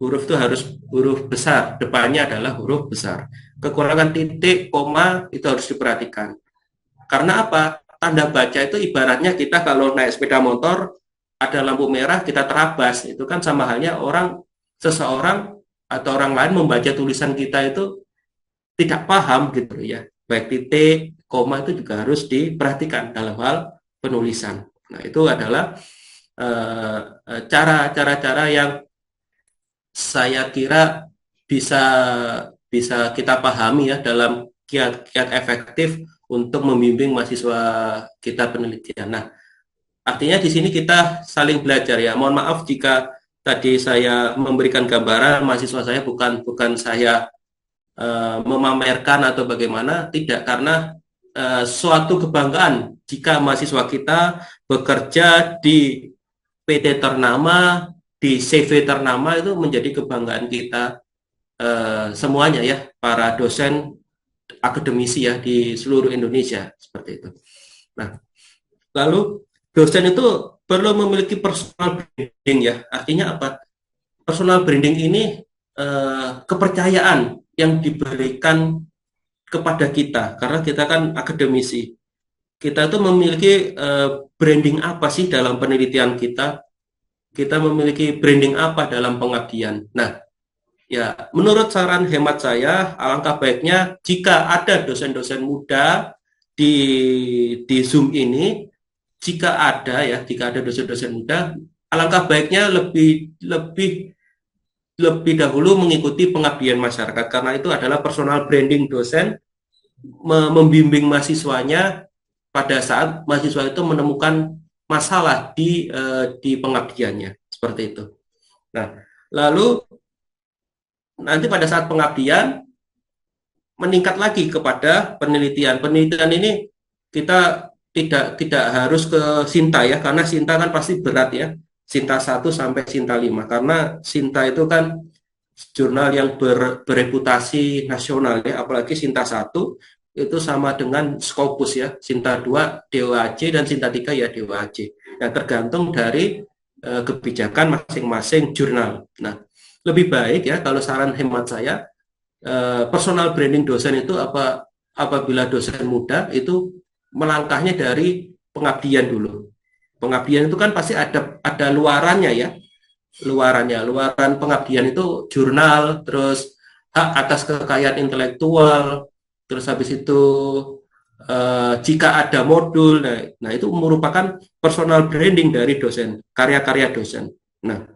huruf itu harus huruf besar. Depannya adalah huruf besar. Kekurangan titik, koma itu harus diperhatikan. Karena apa? Tanda baca itu ibaratnya kita kalau naik sepeda motor ada lampu merah kita terabas, itu kan sama halnya seseorang atau orang lain membaca tulisan kita itu tidak paham gitu ya. Baik titik, koma itu juga harus diperhatikan dalam hal penulisan. Nah, itu adalah cara-cara yang saya kira bisa bisa kita pahami ya dalam kiat-kiat efektif untuk membimbing mahasiswa kita penelitian. Nah, artinya di sini kita saling belajar ya. Mohon maaf jika tadi saya memberikan gambaran mahasiswa saya bukan saya memamerkan atau bagaimana, tidak, karena suatu kebanggaan jika mahasiswa kita bekerja di PT ternama, di CV ternama, itu menjadi kebanggaan kita semuanya ya, para dosen akademisi ya di seluruh Indonesia seperti itu. Nah, lalu dosen itu perlu memiliki personal branding ya. Artinya apa? Personal branding ini kepercayaan yang diberikan kepada kita karena kita kan akademisi. Kita tuh memiliki branding apa sih dalam penelitian kita? Kita memiliki branding apa dalam pengabdian? Nah, ya, menurut saran hemat saya, alangkah baiknya jika ada dosen-dosen muda di Zoom ini, jika ada dosen-dosen muda, alangkah baiknya lebih lebih lebih dahulu mengikuti pengabdian masyarakat karena itu adalah personal branding dosen membimbing mahasiswanya pada saat mahasiswa itu menemukan masalah di pengabdiannya seperti itu. Nah, lalu nanti pada saat pengabdian meningkat lagi kepada penelitian. Penelitian ini kita tidak harus ke Sinta ya, karena Sinta kan pasti berat ya. Sinta 1 sampai Sinta 5 karena Sinta itu kan jurnal yang bereputasi nasional ya, apalagi Sinta 1 itu sama dengan Scopus ya, Sinta 2 DOAJ dan Sinta 3 ya DOAJ. Yang tergantung dari kebijakan masing-masing jurnal. Nah, lebih baik ya kalau saran hemat saya personal branding dosen itu apabila dosen muda itu melangkahnya dari pengabdian dulu. Pengabdian itu kan pasti ada luarannya ya. Luaran pengabdian itu jurnal, terus hak atas kekayaan intelektual, terus habis itu jika ada modul, nah itu merupakan personal branding dari dosen, karya-karya dosen. Nah,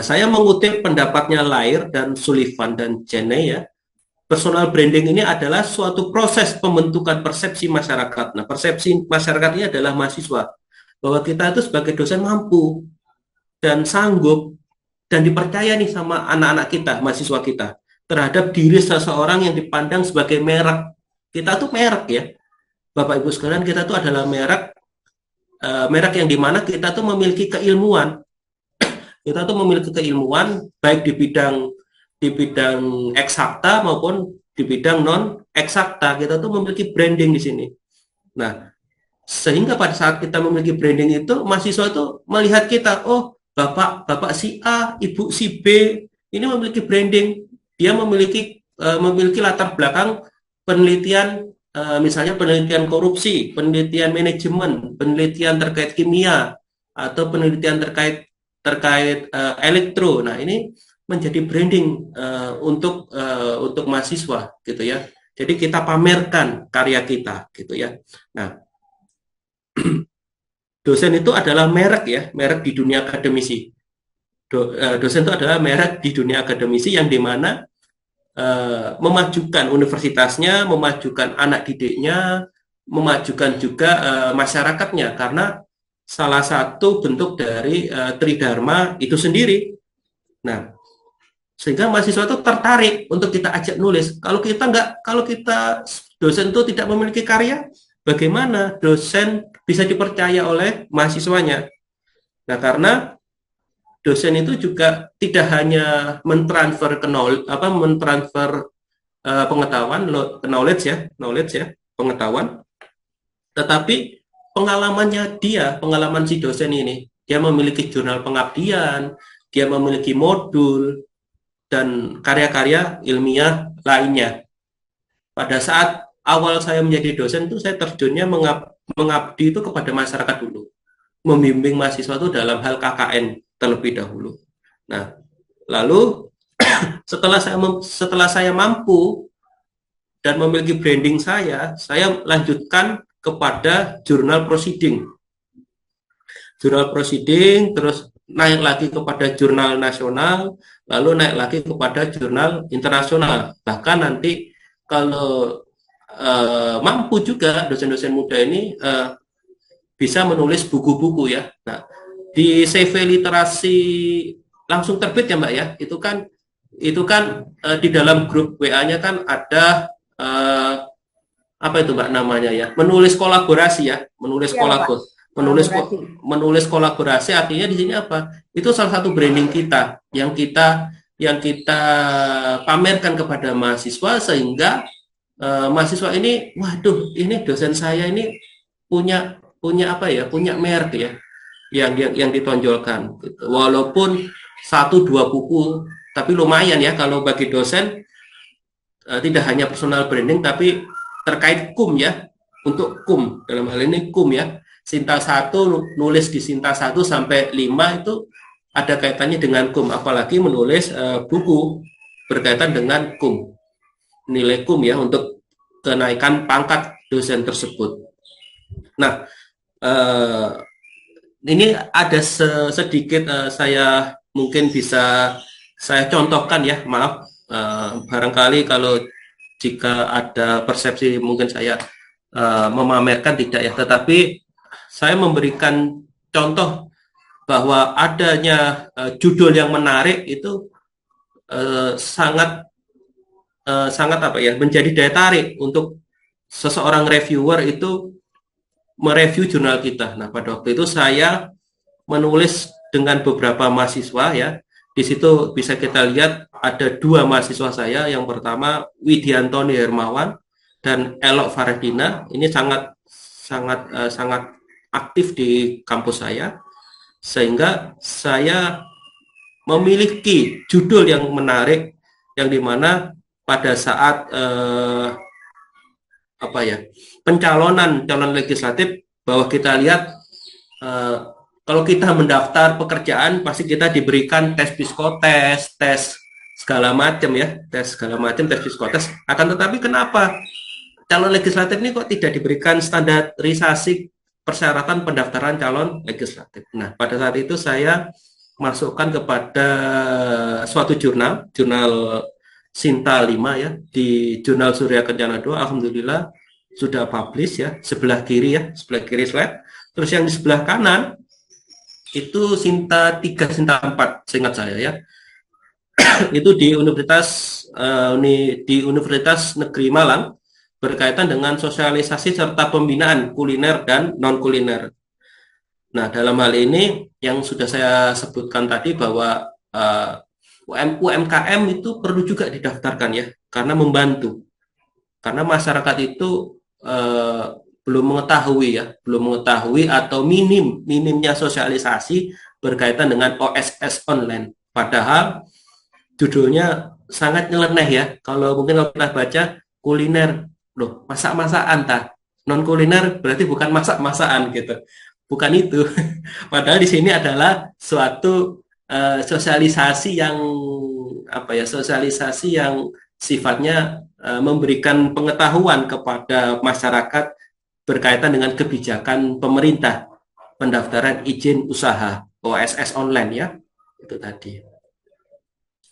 saya mengutip pendapatnya Lair dan Sullivan dan Cheney ya. Personal branding ini adalah suatu proses pembentukan persepsi masyarakat. Nah, persepsi masyarakat ini adalah mahasiswa bahwa kita itu sebagai dosen mampu dan sanggup dan dipercaya nih sama anak-anak kita, mahasiswa kita, terhadap diri seseorang yang dipandang sebagai merek. Kita tuh merek ya, Bapak Ibu sekalian, kita tuh adalah merek yang dimana kita tuh memiliki keilmuan. Kita tuh memiliki keilmuan baik di bidang eksakta maupun di bidang non eksakta. Kita tuh memiliki branding di sini. Nah, sehingga pada saat kita memiliki branding itu, mahasiswa itu melihat kita, oh, bapak si A, ibu si B ini memiliki branding, dia memiliki latar belakang penelitian, misalnya penelitian korupsi, penelitian manajemen, penelitian terkait kimia, atau penelitian terkait terkait elektro. Nah, ini menjadi branding untuk mahasiswa gitu ya. Jadi kita pamerkan karya kita gitu ya. Nah, dosen itu adalah merek ya, merek di dunia akademisi. Dosen itu adalah merek di dunia akademisi yang dimana memajukan universitasnya, memajukan anak didiknya, memajukan juga masyarakatnya, karena salah satu bentuk dari Tridharma itu sendiri. Nah, sehingga mahasiswa itu tertarik untuk kita ajak nulis. Kalau kita dosen itu tidak memiliki karya, bagaimana dosen bisa dipercaya oleh mahasiswanya? Nah, karena dosen itu juga tidak hanya mentransfer pengetahuan, knowledge ya, pengetahuan, tetapi pengalaman si dosen ini, dia memiliki jurnal pengabdian, dia memiliki modul dan karya-karya ilmiah lainnya. Pada saat awal saya menjadi dosen itu saya terjunnya mengabdi itu kepada masyarakat dulu, membimbing mahasiswa itu dalam hal KKN terlebih dahulu. Nah, lalu setelah saya mampu dan memiliki branding saya lanjutkan kepada jurnal proceeding. Jurnal proceeding, terus naik lagi kepada jurnal nasional, lalu naik lagi kepada jurnal internasional. Bahkan nanti kalau mampu juga dosen-dosen muda ini bisa menulis buku-buku ya. Nah, di CV literasi langsung terbit ya Mbak ya, itu kan di dalam grup WA-nya kan ada apa itu Mbak namanya ya, menulis kolaborasi ya, Ya, Pak. menulis Kolaborasi. menulis kolaborasi, artinya di sini apa? Itu salah satu branding kita yang kita pamerkan kepada mahasiswa, sehingga mahasiswa ini, waduh, ini dosen saya ini punya punya apa ya, punya merek ya, yang ditonjolkan gitu. Walaupun satu dua buku, tapi lumayan ya kalau bagi dosen, tidak hanya personal branding tapi terkait ya, untuk dalam hal ini ya, Sinta 1, nulis di Sinta 1 sampai 5 itu ada kaitannya dengan apalagi menulis buku berkaitan dengan nilai ya, untuk kenaikan pangkat dosen tersebut. Nah, ini ada sedikit saya mungkin bisa saya contohkan ya, maaf, barangkali kalau jika ada persepsi mungkin saya memamerkan, tidak ya, tetapi saya memberikan contoh bahwa adanya judul yang menarik itu sangat sangat apa ya, menjadi daya tarik untuk seseorang reviewer itu mereview jurnal kita. Nah, pada waktu itu saya menulis dengan beberapa mahasiswa ya. Di situ bisa kita lihat ada dua mahasiswa saya. Yang pertama Widiantoni Hermawan dan Elok Faradina. Ini sangat sangat sangat aktif di kampus saya, sehingga saya memiliki judul yang menarik, yang dimana pada saat apa ya, pencalonan calon legislatif, bahwa kita lihat kalau kita mendaftar pekerjaan pasti kita diberikan tes psikotes, tes segala macam ya, tes segala macam, tes psikotes. Akan tetapi kenapa calon legislatif ini kok tidak diberikan standarisasi persyaratan pendaftaran calon legislatif? Nah, pada saat itu saya masukkan kepada suatu jurnal Sinta 5 ya, di Jurnal Surya Kencana 2, alhamdulillah sudah publish ya, sebelah kiri slide. Terus yang di sebelah kanan itu Sinta 3, Sinta 4, seingat saya ya. Itu di Universitas Negeri Malang, berkaitan dengan sosialisasi serta pembinaan kuliner dan non kuliner. Nah, dalam hal ini yang sudah saya sebutkan tadi bahwa UMKM itu perlu juga didaftarkan ya, karena membantu. Karena masyarakat itu belum mengetahui atau minimnya sosialisasi berkaitan dengan OSS online. Padahal judulnya sangat nyeleneh ya. Kalau mungkin kalau kita baca kuliner, loh masak-masakan tah. Non kuliner berarti bukan masak-masakan gitu. Bukan itu. Padahal di sini adalah suatu sosialisasi yang apa ya? Sosialisasi yang sifatnya memberikan pengetahuan kepada masyarakat berkaitan dengan kebijakan pemerintah pendaftaran izin usaha OSS online ya. Itu tadi.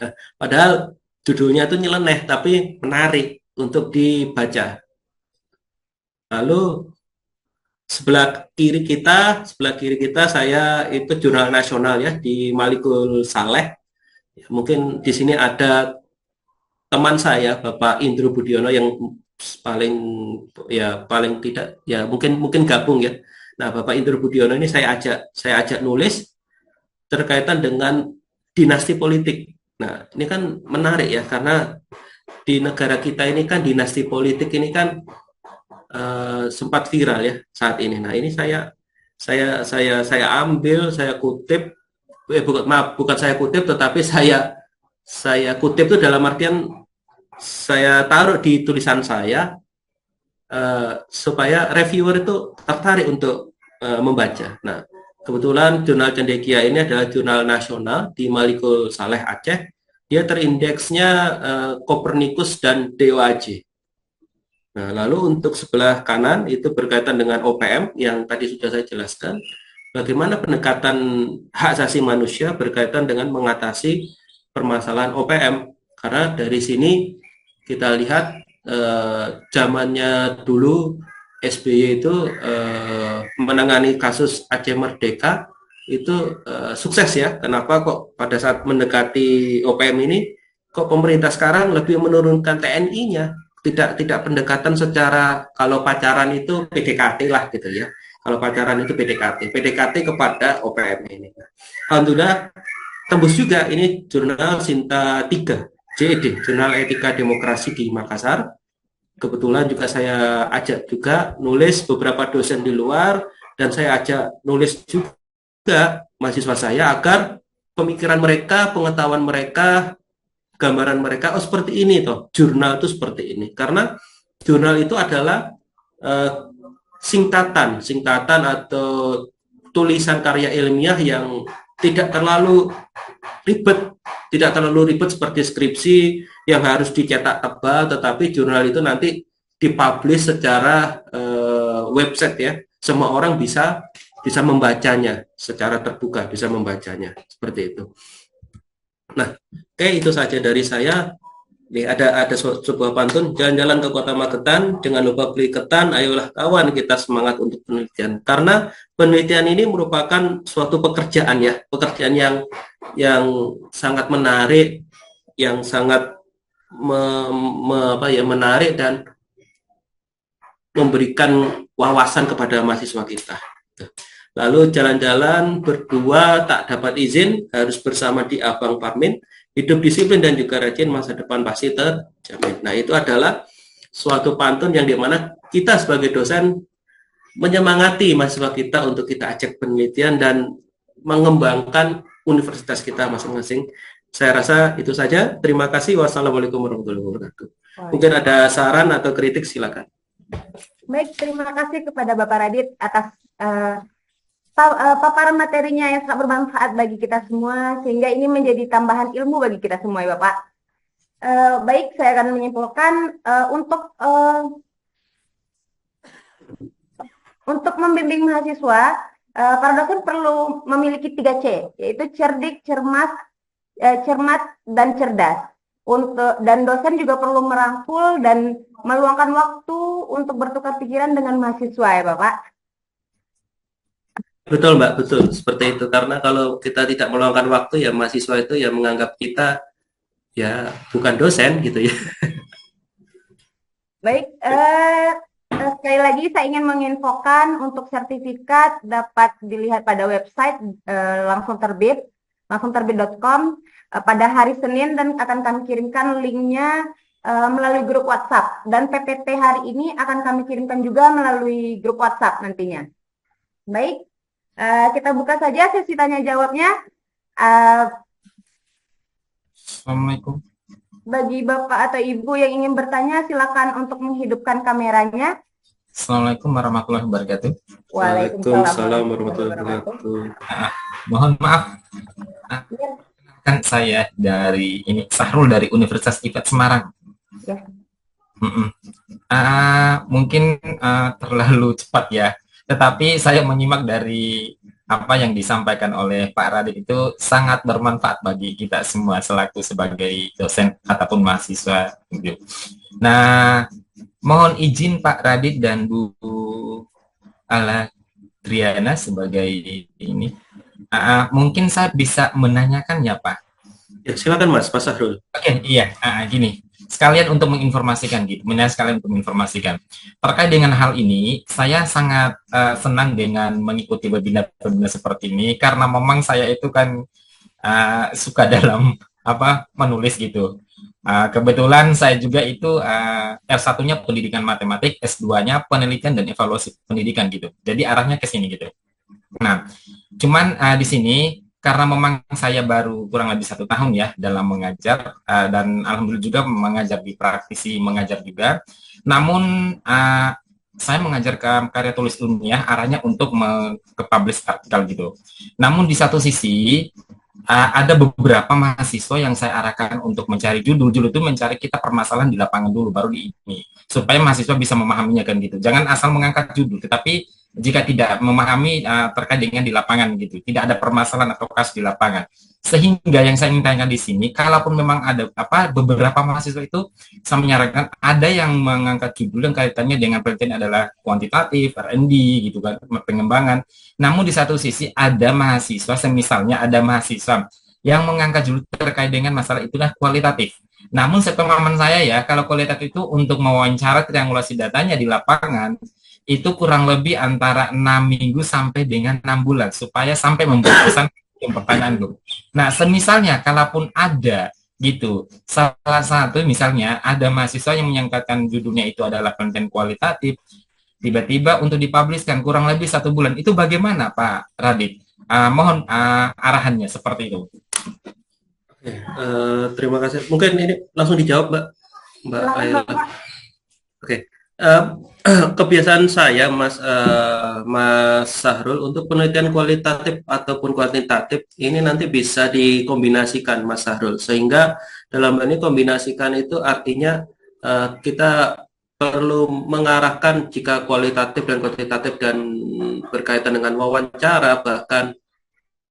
Nah, padahal judulnya itu nyeleneh tapi menarik untuk dibaca. Lalu sebelah kiri kita saya itu jurnal nasional ya di Malikul Saleh. Mungkin di sini ada teman saya Bapak Indro Budiono yang paling paling tidak ya mungkin mungkin gabung ya. Nah, Bapak Indro Budiono ini saya ajak nulis terkaitan dengan dinasti politik. Nah, ini kan menarik ya karena di negara kita ini kan dinasti politik ini kan sempat viral ya saat ini. Nah, ini saya ambil, saya kutip, bukan saya kutip, tetapi saya kutip itu dalam artian saya taruh di tulisan saya supaya reviewer itu tertarik untuk membaca. Nah, kebetulan jurnal Cendekia ini adalah jurnal nasional di Malikul Saleh Aceh. Dia terindeksnya Copernicus dan DOAJ. Nah, lalu untuk sebelah kanan itu berkaitan dengan OPM yang tadi sudah saya jelaskan. Bagaimana pendekatan hak asasi manusia berkaitan dengan mengatasi permasalahan OPM. Karena dari sini kita lihat zamannya dulu SBY itu menangani kasus Aceh Merdeka itu sukses ya. Kenapa kok pada saat mendekati OPM ini kok pemerintah sekarang lebih menurunkan TNI-nya? Tidak pendekatan secara kalau pacaran itu PDKT lah gitu ya. Kalau pacaran itu PDKT kepada OPM ini. Alhamdulillah tembus juga ini jurnal Sinta 3 JED, Jurnal Etika Demokrasi di Makassar. Kebetulan juga saya ajak juga nulis beberapa dosen di luar dan saya ajak nulis juga mahasiswa saya agar pemikiran mereka, pengetahuan mereka, gambaran mereka oh seperti ini toh, jurnal itu seperti ini. Karena jurnal itu adalah singkatan atau tulisan karya ilmiah yang tidak terlalu ribet seperti skripsi yang harus dicetak tebal, tetapi jurnal itu nanti dipublish secara website ya. Semua orang bisa membacanya secara terbuka, bisa membacanya seperti itu. Nah, oke itu saja dari saya. Nih ada sebuah pantun, jalan-jalan ke Kota Magetan, jangan lupa beli ketan, ayolah kawan kita semangat untuk penelitian. Karena penelitian ini merupakan suatu pekerjaan ya, pekerjaan yang sangat menarik, yang sangat menarik dan memberikan wawasan kepada mahasiswa kita. Lalu jalan-jalan berdua tak dapat izin, harus bersama di Abang Parmin. Hidup disiplin dan juga rajin, masa depan pasti terjamin. Nah, itu adalah suatu pantun yang dimana kita sebagai dosen menyemangati mahasiswa kita untuk kita ajak penelitian dan mengembangkan universitas kita masing-masing. Saya rasa itu saja. Terima kasih. Wassalamualaikum warahmatullahi wabarakatuh. Mungkin ada saran atau kritik, silakan. Baik, terima kasih kepada Bapak Radit atas paparan materinya yang sangat bermanfaat bagi kita semua, sehingga ini menjadi tambahan ilmu bagi kita semua ya Bapak. Baik, saya akan menyimpulkan untuk membimbing mahasiswa, para dosen perlu memiliki 3C, yaitu cerdik, cermat, dan cerdas. Dan dosen juga perlu merangkul dan meluangkan waktu untuk bertukar pikiran dengan mahasiswa ya Bapak. Betul Mbak, betul seperti itu. Karena kalau kita tidak meluangkan waktu ya mahasiswa itu ya menganggap kita ya bukan dosen gitu ya. Baik, sekali lagi saya ingin menginfokan untuk sertifikat dapat dilihat pada website langsung terbit.com pada hari Senin dan akan kami kirimkan linknya melalui grup WhatsApp, dan PPT hari ini akan kami kirimkan juga melalui grup WhatsApp nantinya. Baik. Kita buka saja sesi tanya jawabnya. Eh, Assalamualaikum. bagi Bapak atau Ibu yang ingin bertanya, silakan untuk menghidupkan kameranya. Assalamualaikum warahmatullahi wabarakatuh. Waalaikumsalam Waalaikumsalam warahmatullahi warahmatullahi wabarakatuh. wabarakatuh. Mohon maaf, ah, Ya, kan saya dari ini Sahrul dari Universitas IPAT Semarang. ya. Mm-mm. Mungkin terlalu cepat ya, tetapi saya menyimak dari apa yang disampaikan oleh Pak Radit itu sangat bermanfaat bagi kita semua selaku sebagai dosen ataupun mahasiswa. Gitu. Nah, mohon izin Pak Radit dan Bu Aladriana sebagai ini. Mungkin saya bisa menanyakan ya Pak. Ya, silakan Mas Sahrul. Oke, iya, gini. Sekalian untuk menginformasikan gitu, sekalian untuk menginformasikan. Terkait dengan hal ini, saya sangat senang dengan mengikuti webinar-webinar seperti ini karena memang saya itu kan suka dalam apa menulis gitu. Kebetulan saya juga itu S1-nya pendidikan matematik, S2-nya penelitian dan evaluasi pendidikan gitu. Jadi arahnya ke sini gitu. Nah, cuman di sini karena memang saya baru kurang lebih 1 tahun ya dalam mengajar dan alhamdulillah juga mengajar di praktisi mengajar juga. Namun saya mengajarkan karya tulis ilmiah arahnya untuk ke publish artikel gitu. Namun di satu sisi ada beberapa mahasiswa yang saya arahkan untuk mencari judul. Judul itu mencari kita permasalahan di lapangan dulu, baru di ini. Supaya mahasiswa bisa memahaminya kan gitu. Jangan asal mengangkat judul, tetapi jika tidak memahami terkait dengan di lapangan gitu. Tidak ada permasalahan atau kasus di lapangan. Sehingga yang saya ingin tanyakan di sini, kalaupun memang ada apa beberapa mahasiswa itu saya menyarankan ada yang mengangkat judul yang kaitannya dengan penelitian adalah kuantitatif, R&D gitu kan, pengembangan. Namun di satu sisi ada mahasiswa, semisalnya ada mahasiswa yang mengangkat judul terkait dengan masalah itulah kualitatif. Namun sepemahaman saya ya, kalau kualitatif itu untuk mewawancara triangulasi datanya di lapangan, itu kurang lebih antara 6 minggu sampai dengan 6 bulan, supaya sampai membuat pesan yang pertanyaan dulu. Nah, semisalnya, kalaupun ada gitu, salah satu misalnya ada mahasiswa yang menyangkakan judulnya itu adalah konten kualitatif, tiba-tiba untuk dipublishkan kurang lebih 1 bulan. Itu bagaimana Pak Radit? Mohon arahannya seperti itu. Oke, terima kasih. Mungkin ini langsung dijawab, Mbak Silakan Ayla. Bapak. Oke, eh, kebiasaan saya, Mas Sahrul, untuk penelitian kualitatif ataupun kuantitatif ini nanti bisa dikombinasikan, Mas Sahrul, sehingga dalam hal ini kombinasikan itu artinya kita perlu mengarahkan jika kualitatif dan kuantitatif dan berkaitan dengan wawancara, bahkan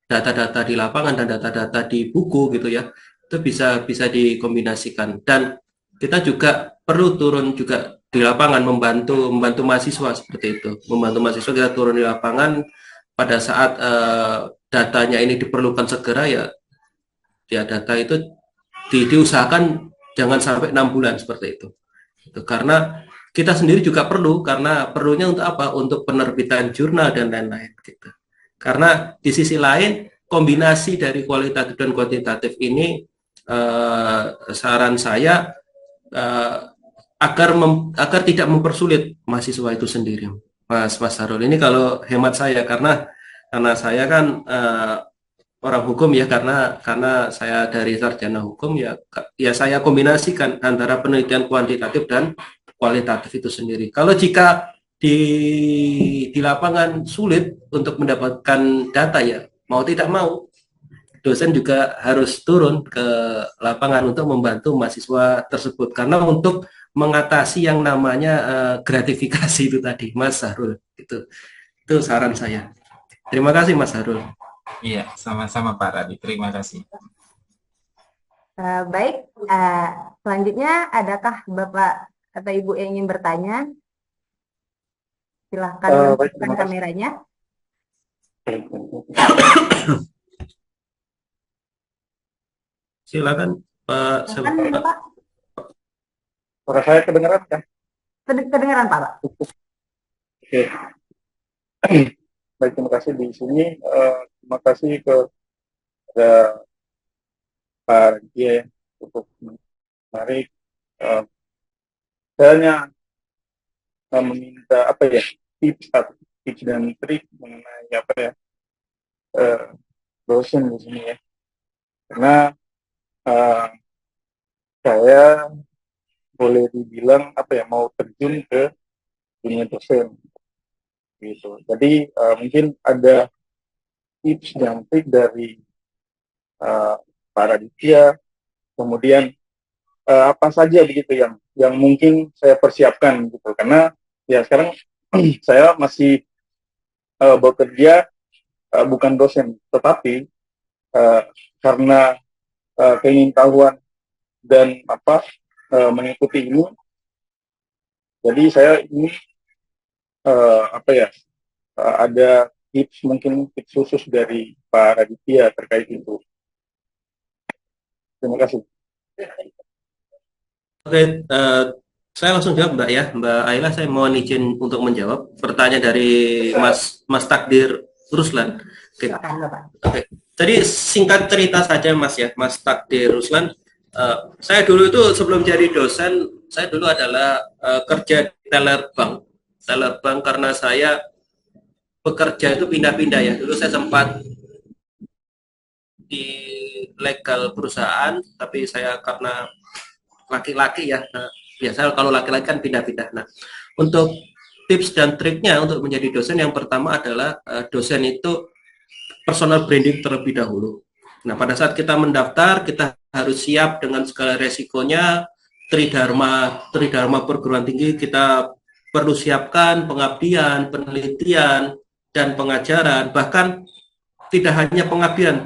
data-data di lapangan dan data-data di buku gitu ya, itu bisa bisa dikombinasikan. Dan kita juga perlu turun juga di lapangan membantu membantu mahasiswa seperti itu, membantu mahasiswa kita turun di lapangan pada saat datanya ini diperlukan segera ya, ya data itu diusahakan jangan sampai 6 bulan seperti itu. Karena kita sendiri juga perlu, karena perlunya untuk apa? Untuk penerbitan jurnal dan lain-lain gitu. Karena di sisi lain kombinasi dari kualitatif dan kuantitatif ini saran saya eh, agar tidak mempersulit mahasiswa itu sendiri, Mas Harul. Ini kalau hemat saya, karena saya kan orang hukum ya, karena saya dari sarjana hukum ya, ya saya kombinasikan antara penelitian kuantitatif dan kualitatif itu sendiri. Kalau jika di lapangan sulit untuk mendapatkan data ya, mau tidak mau dosen juga harus turun ke lapangan untuk membantu mahasiswa tersebut, karena untuk mengatasi yang namanya gratifikasi itu tadi, Mas Harul. Itu saran saya. Terima kasih, Mas Harul. Iya, sama-sama Pak Radit. Terima kasih. Baik, selanjutnya adakah Bapak atau Ibu yang ingin bertanya? Silahkan Baik, menunjukkan terima kasih. kameranya. Silakan Pak. Silakan Bapak. Suara saya kedengaran kan? Kedengaran Pak. Oke. Baik, terima kasih di sini. Terima kasih kepada Pak Gia ya, untuk menarik. Saya hanya meminta apa ya tips dan trik mengenai apa ya eh, dosen di sini ya, karena eh, saya boleh dibilang apa ya, mau terjun ke dunia dosen gitu. Jadi mungkin ada tips dan trik dari eh, Pak Raditya, kemudian apa saja begitu yang mungkin saya persiapkan gitu, karena ya sekarang saya masih bekerja bukan dosen, tetapi uh, karena keingintahuan dan mengikuti ini, jadi saya ini apa ya, ada tips, mungkin tips khusus dari Pak Raditya terkait itu. Terima kasih. Oke, saya langsung jawab Mbak ya, Mbak Ayla. Saya mohon izin untuk menjawab pertanyaan dari Mas Takdir Ruslan. Oke. Silakan Bapak. Oke. Jadi singkat cerita saja Mas ya, Mas Takdir Ruslan. Saya dulu itu sebelum jadi dosen, saya dulu adalah kerja di teller bank karena saya bekerja itu pindah-pindah ya. Dulu saya sempat di legal perusahaan, tapi saya karena laki-laki ya, nah, biasa kalau laki-laki kan pindah-pindah. Nah, untuk tips dan triknya untuk menjadi dosen, yang pertama adalah dosen itu personal branding terlebih dahulu. Nah, pada saat kita mendaftar, kita harus siap dengan segala resikonya. Tridharma perguruan tinggi kita perlu siapkan pengabdian, penelitian, dan pengajaran. Bahkan tidak hanya pengabdian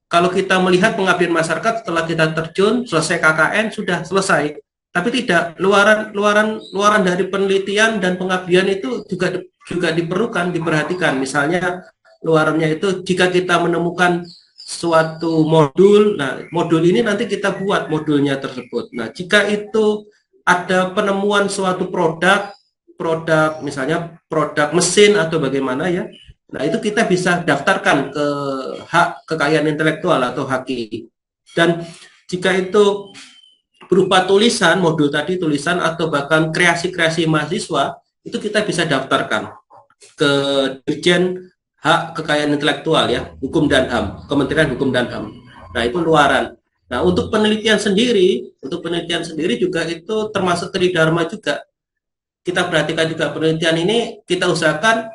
kalau kita melihat pengabdian masyarakat setelah kita terjun selesai KKN sudah selesai, tapi tidak, luaran dari penelitian dan pengabdian itu juga diperhatikan. Misalnya luarannya itu jika kita menemukan suatu modul, nah modul ini nanti kita buat modulnya tersebut. Nah, jika itu ada penemuan suatu produk misalnya produk mesin atau bagaimana ya, nah itu kita bisa daftarkan ke hak kekayaan intelektual atau HKI. Dan jika itu berupa tulisan, modul tadi tulisan atau bahkan kreasi-kreasi mahasiswa, itu kita bisa daftarkan ke Dirjen Hak Kekayaan Intelektual ya, Hukum dan HAM, Kementerian Hukum dan HAM. Nah, itu luaran. Nah, untuk penelitian sendiri juga itu termasuk tridharma juga. Kita perhatikan juga penelitian ini kita usahakan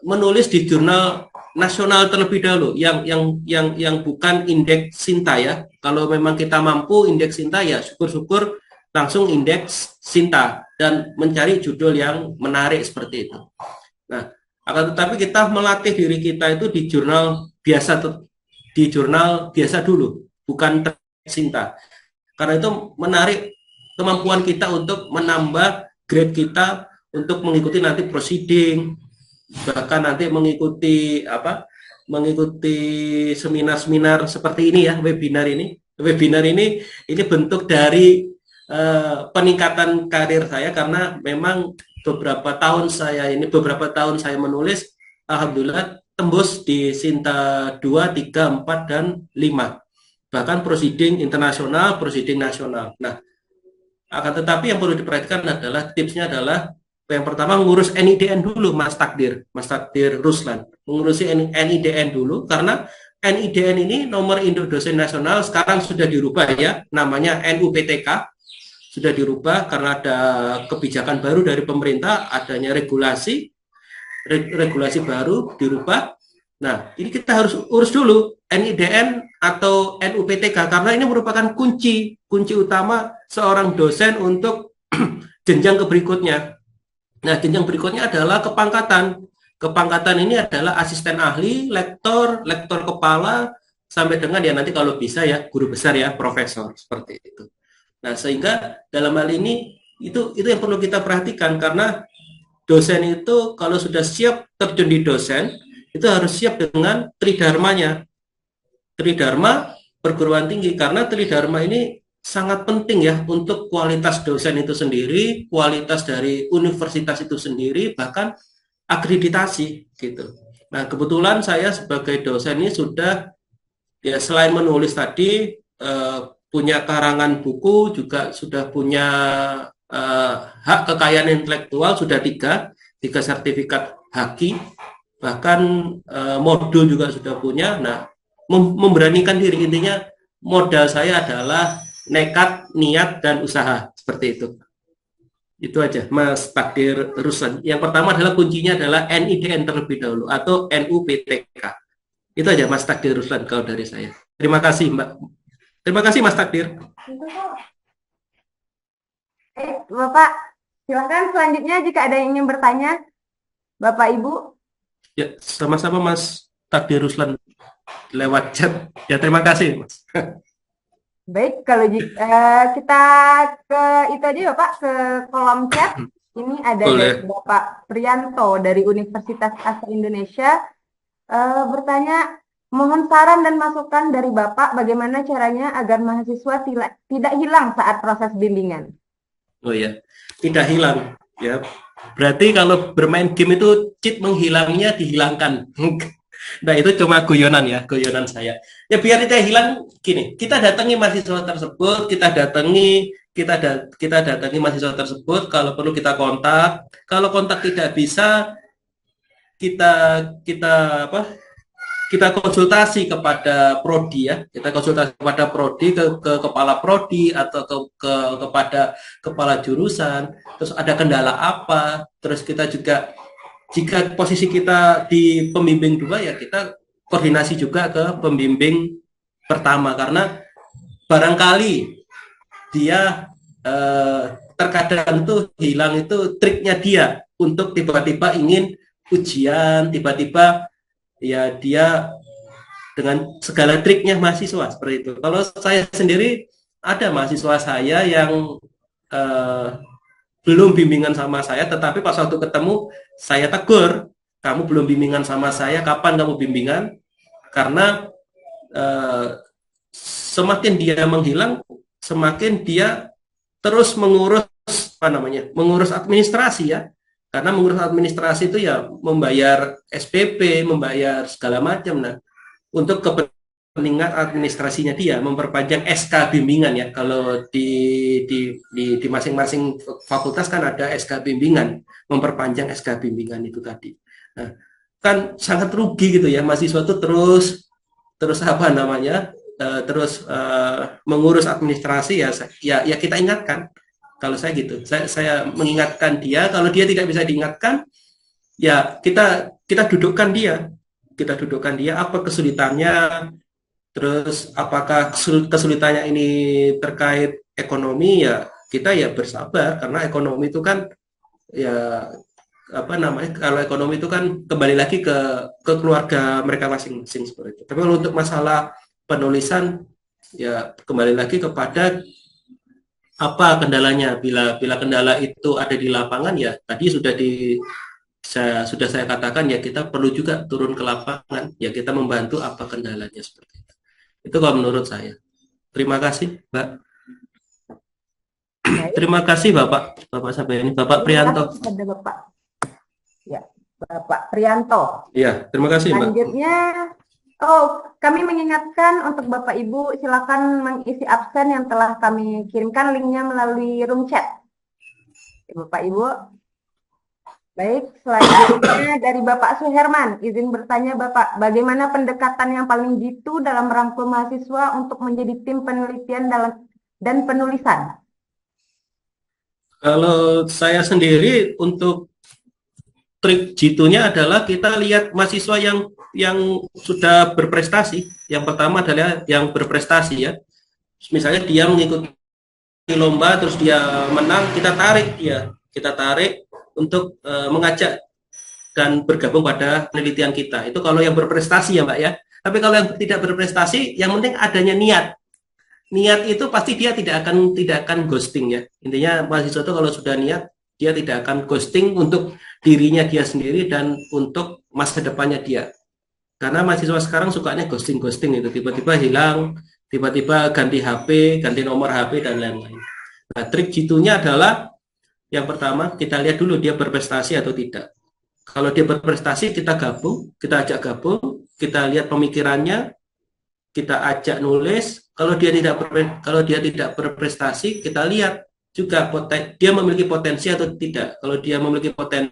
menulis di jurnal nasional terlebih dahulu yang bukan indeks Sinta ya. Kalau memang kita mampu indeks Sinta ya syukur-syukur langsung indeks Sinta dan mencari judul yang menarik seperti itu. Nah, akan tetapi kita melatih diri kita itu di jurnal biasa dulu, bukan Sinta. Karena itu menarik kemampuan kita untuk menambah grade kita untuk mengikuti nanti proceeding, bahkan nanti mengikuti seminar-seminar seperti ini ya, webinar ini bentuk dari peningkatan karir saya, karena memang beberapa tahun saya menulis, alhamdulillah tembus di Sinta 2, 3, 4, dan 5, bahkan proceeding internasional, proceeding nasional. Nah, akan tetapi yang perlu diperhatikan adalah tipsnya adalah yang pertama ngurus NIDN dulu, Mas Takdir Ruslan, mengurusi NIDN dulu, karena NIDN ini nomor induk dosen nasional sekarang sudah dirubah ya, namanya NUPTK, sudah dirubah karena ada kebijakan baru dari pemerintah, adanya regulasi baru dirubah. Nah, ini kita harus urus dulu NIDN atau NUPTK karena ini merupakan kunci utama seorang dosen untuk jenjang ke berikutnya. Nah, jenjang berikutnya adalah kepangkatan. Kepangkatan ini adalah asisten ahli, lektor kepala, sampai dengan ya nanti kalau bisa ya guru besar ya, profesor, seperti itu. Nah, sehingga dalam hal ini itu yang perlu kita perhatikan, karena dosen itu kalau sudah siap terjun di dosen, itu harus siap dengan tridharmanya. Tridharma perguruan tinggi, karena tridharma ini sangat penting ya untuk kualitas dosen itu sendiri, kualitas dari universitas itu sendiri, bahkan akreditasi gitu. Nah, kebetulan saya sebagai dosen ini sudah ya selain menulis tadi punya karangan buku, juga sudah punya hak kekayaan intelektual, sudah tiga sertifikat HAKI, bahkan modul juga sudah punya. Nah, memberanikan diri, intinya modal saya adalah nekat, niat, dan usaha, seperti itu. Itu aja, Mas Takdir Ruslan. Yang pertama adalah kuncinya adalah NIDN terlebih dahulu atau NUPTK. Itu aja, Mas Takdir Ruslan, kalau dari saya. Terima kasih, Mbak. Terima kasih, Mas Takdir. Bapak, silahkan selanjutnya jika ada yang ingin bertanya, Bapak Ibu. Ya, sama-sama, Mas Takdir Ruslan, lewat chat. Ya, terima kasih, Mas. Baik, kalau kita ke itu aja Bapak, ke kolom chat. Ini ada dari Boleh. Bapak Prianto dari Universitas Asa Indonesia bertanya, mohon saran dan masukan dari Bapak bagaimana caranya agar mahasiswa tidak hilang saat proses bimbingan. Oh ya, tidak hilang. Ya, berarti kalau bermain game itu cheat menghilangnya dihilangkan. Nah, itu cuma guyonan ya, guyonan saya. Ya biar tidak hilang, gini, kita datangi mahasiswa tersebut, kita datangi mahasiswa tersebut, kalau perlu kita kontak. Kalau kontak tidak bisa, kita kita apa? Kita konsultasi kepada prodi ya. Kita konsultasi kepada prodi, ke kepala prodi atau kepada kepala jurusan. Terus ada kendala apa? Terus kita juga, jika posisi kita di pembimbing 2 ya kita koordinasi juga ke pembimbing pertama, karena barangkali dia terkadang tuh hilang itu triknya dia untuk tiba-tiba ingin ujian, tiba-tiba ya dia dengan segala triknya mahasiswa seperti itu. Kalau saya sendiri ada mahasiswa saya yang belum bimbingan sama saya, tetapi pas waktu ketemu saya tegur, kamu belum bimbingan sama saya, kapan kamu bimbingan? Karena semakin dia menghilang, semakin dia terus mengurus mengurus administrasi ya. Karena mengurus administrasi itu ya membayar SPP, membayar segala macam. Nah, untuk kepentingan administrasinya dia memperpanjang SK bimbingan ya. Kalau di masing-masing fakultas kan ada SK bimbingan, memperpanjang SK bimbingan itu tadi. Nah, kan sangat rugi gitu ya, mahasiswa itu terus terus mengurus administrasi ya kita ingatkan. Kalau saya gitu, saya mengingatkan dia. Kalau dia tidak bisa diingatkan, ya kita dudukkan dia apa kesulitannya, terus apakah kesulitannya ini terkait ekonomi, ya kita ya bersabar, karena ekonomi itu kan ya kalau ekonomi itu kan kembali lagi ke keluarga mereka masing-masing seperti itu. Tapi kalau untuk masalah penulisan ya kembali lagi kepada apa kendalanya. Bila kendala itu ada di lapangan, ya tadi sudah saya katakan, ya kita perlu juga turun ke lapangan, ya kita membantu apa kendalanya seperti itu. Itu kalau menurut saya. Terima kasih, Mbak. Terima kasih Bapak sampai ini, Bapak Prianto. Ada Bapak. Ya, Bapak Prianto. Ya, terima kasih, Mbak. Selanjutnya, kami mengingatkan untuk Bapak Ibu, silakan mengisi absen yang telah kami kirimkan linknya melalui room chat. Bapak Ibu. Baik, selanjutnya dari Bapak Suherman, izin bertanya Bapak, bagaimana pendekatan yang paling jitu dalam merangkul mahasiswa untuk menjadi tim penelitian dan penulisan? Kalau saya sendiri, untuk trik jitunya adalah kita lihat mahasiswa yang sudah berprestasi. Yang pertama adalah yang berprestasi ya. Misalnya dia mengikuti lomba terus dia menang, kita tarik untuk mengajak dan bergabung pada penelitian kita. Itu kalau yang berprestasi ya, Mbak ya. Tapi kalau yang tidak berprestasi, yang penting adanya niat. Niat itu pasti dia tidak akan ghosting ya. Intinya mahasiswa itu kalau sudah niat, dia tidak akan ghosting untuk dirinya dia sendiri dan untuk masa depannya dia. Karena mahasiswa sekarang sukanya ghosting itu, tiba-tiba hilang, tiba-tiba ganti HP, ganti nomor HP dan lain-lain. Nah, trik jitunya adalah yang pertama kita lihat dulu dia berprestasi atau tidak. Kalau dia berprestasi, kita ajak gabung, kita lihat pemikirannya, kita ajak nulis. Kalau dia tidak berprestasi, kita lihat juga dia memiliki potensi atau tidak. Kalau dia memiliki potensi,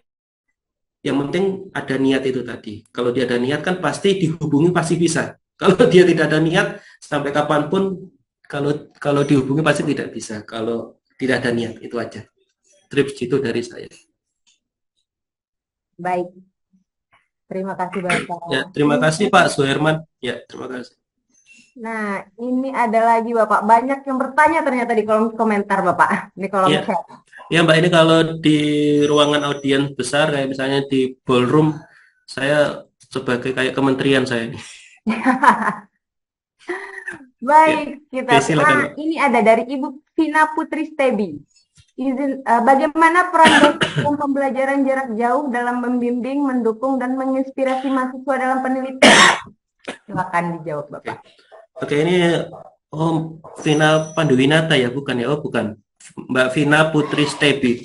Yang penting ada niat itu tadi. Kalau dia ada niat kan pasti dihubungi pasti bisa. Kalau dia tidak ada niat sampai kapanpun kalau dihubungi pasti tidak bisa. Kalau tidak ada niat itu aja. Tips itu dari saya. Baik, terima kasih Bapak. Ya, terima kasih Pak Suherman. Ya, terima kasih. Nah, ini ada lagi Bapak. Banyak yang bertanya ternyata di kolom komentar Bapak. Di kolom Iya. chat. Ya Mbak, ini kalau di ruangan audiens besar kayak misalnya di ballroom, saya sebagai kayak kementerian saya ini. Baik, kita. Oke, silakan, Nah, Mbak. ini ada dari Ibu Vina Putri Stebi. Bagaimana peran dosen dalam pembelajaran jarak jauh dalam membimbing, mendukung, dan menginspirasi mahasiswa dalam penelitian? Silakan dijawab Bapak. Oke, ini Vina Panduwinata ya, bukan ya? Oh, bukan. Mbak Vina Putri Stebi.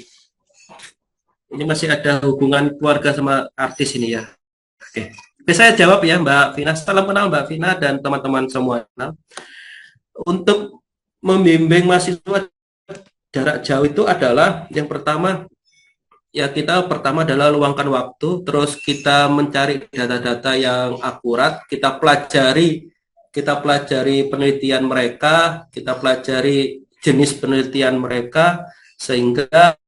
Ini masih ada hubungan keluarga sama artis ini ya. Oke. Oke, saya jawab ya Mbak Vina. Salam kenal Mbak Vina dan teman-teman semua. Untuk membimbing mahasiswa jarak jauh itu adalah yang pertama, ya kita pertama adalah luangkan waktu, terus kita mencari data-data yang akurat, kita pelajari penelitian mereka, kita pelajari jenis penelitian mereka, sehingga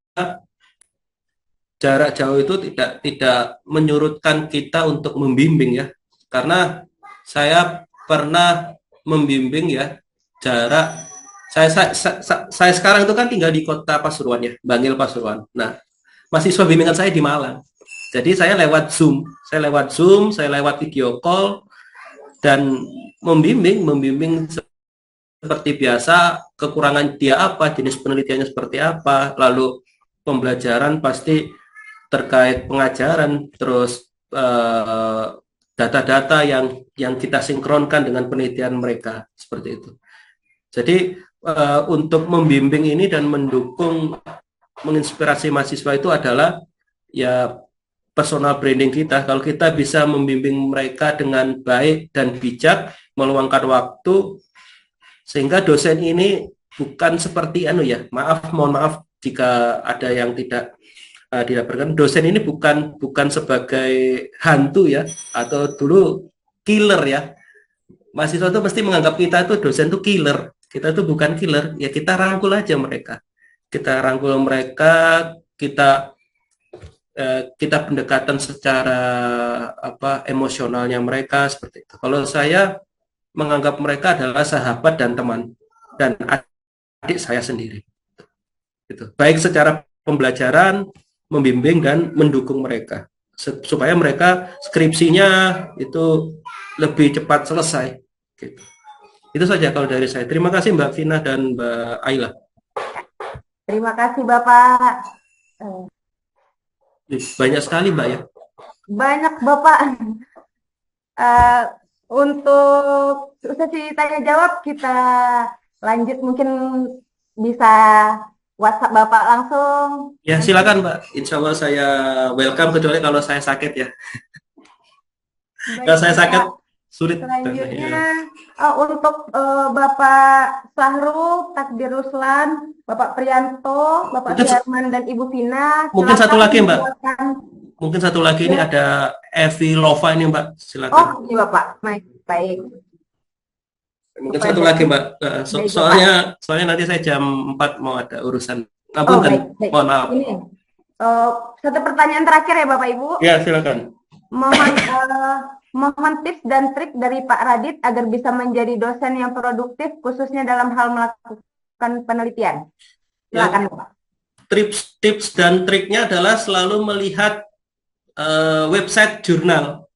jarak jauh itu tidak menyurutkan kita untuk membimbing ya. Karena saya pernah membimbing ya jarak saya sekarang itu kan tinggal di kota Pasuruan ya, Bangil Pasuruan. Nah, mahasiswa bimbingan saya di Malang. Jadi saya lewat Zoom, saya lewat video call dan membimbing seperti biasa, kekurangan dia apa, jenis penelitiannya seperti apa, lalu pembelajaran pasti terkait pengajaran, terus data-data yang kita sinkronkan dengan penelitian mereka seperti itu. Jadi untuk membimbing ini dan mendukung, menginspirasi mahasiswa itu adalah ya personal branding kita. Kalau kita bisa membimbing mereka dengan baik dan bijak, meluangkan waktu, sehingga dosen ini bukan seperti mohon maaf jika ada yang tidak berkenan. Dosen ini bukan sebagai hantu ya, atau dulu killer ya. Mahasiswa itu mesti menganggap kita itu dosen itu killer. Kita itu bukan killer, ya kita rangkul aja mereka. Kita rangkul mereka, kita pendekatan secara emosionalnya mereka seperti itu. Kalau saya menganggap mereka adalah sahabat dan teman dan adik saya sendiri. Gitu. Baik secara pembelajaran, membimbing dan mendukung mereka supaya mereka skripsinya itu lebih cepat selesai. Gitu. Itu saja kalau dari saya. Terima kasih Mbak Vina dan Mbak Ayla. Terima kasih Bapak. Banyak sekali Mbak ya. Banyak Bapak. Untuk sesi tanya jawab kita lanjut, mungkin bisa WhatsApp Bapak langsung. Ya silakan Mbak. Insya Allah saya welcome, kecuali kalau saya sakit ya. Kalau saya sakit sulit. Selanjutnya untuk Bapak Sahrul Takdir Ruslan, Bapak Prianto, Bapak Suherman dan Ibu Vina. Mungkin satu lagi Mbak. Mungkin satu lagi ini ada Evi Lova ini Mbak. Silakan. Oh iya Bapak. Baik. Mungkin satu lagi Mbak. Soalnya nanti saya jam 4 mau ada urusan. Baik. Mohon maaf. Ini satu pertanyaan terakhir ya Bapak Ibu. Ya silakan. Mohon tips dan trik dari Pak Radit agar bisa menjadi dosen yang produktif, khususnya dalam hal melakukan penelitian. Silakan Bapak. Tips dan triknya adalah selalu melihat website jurnal,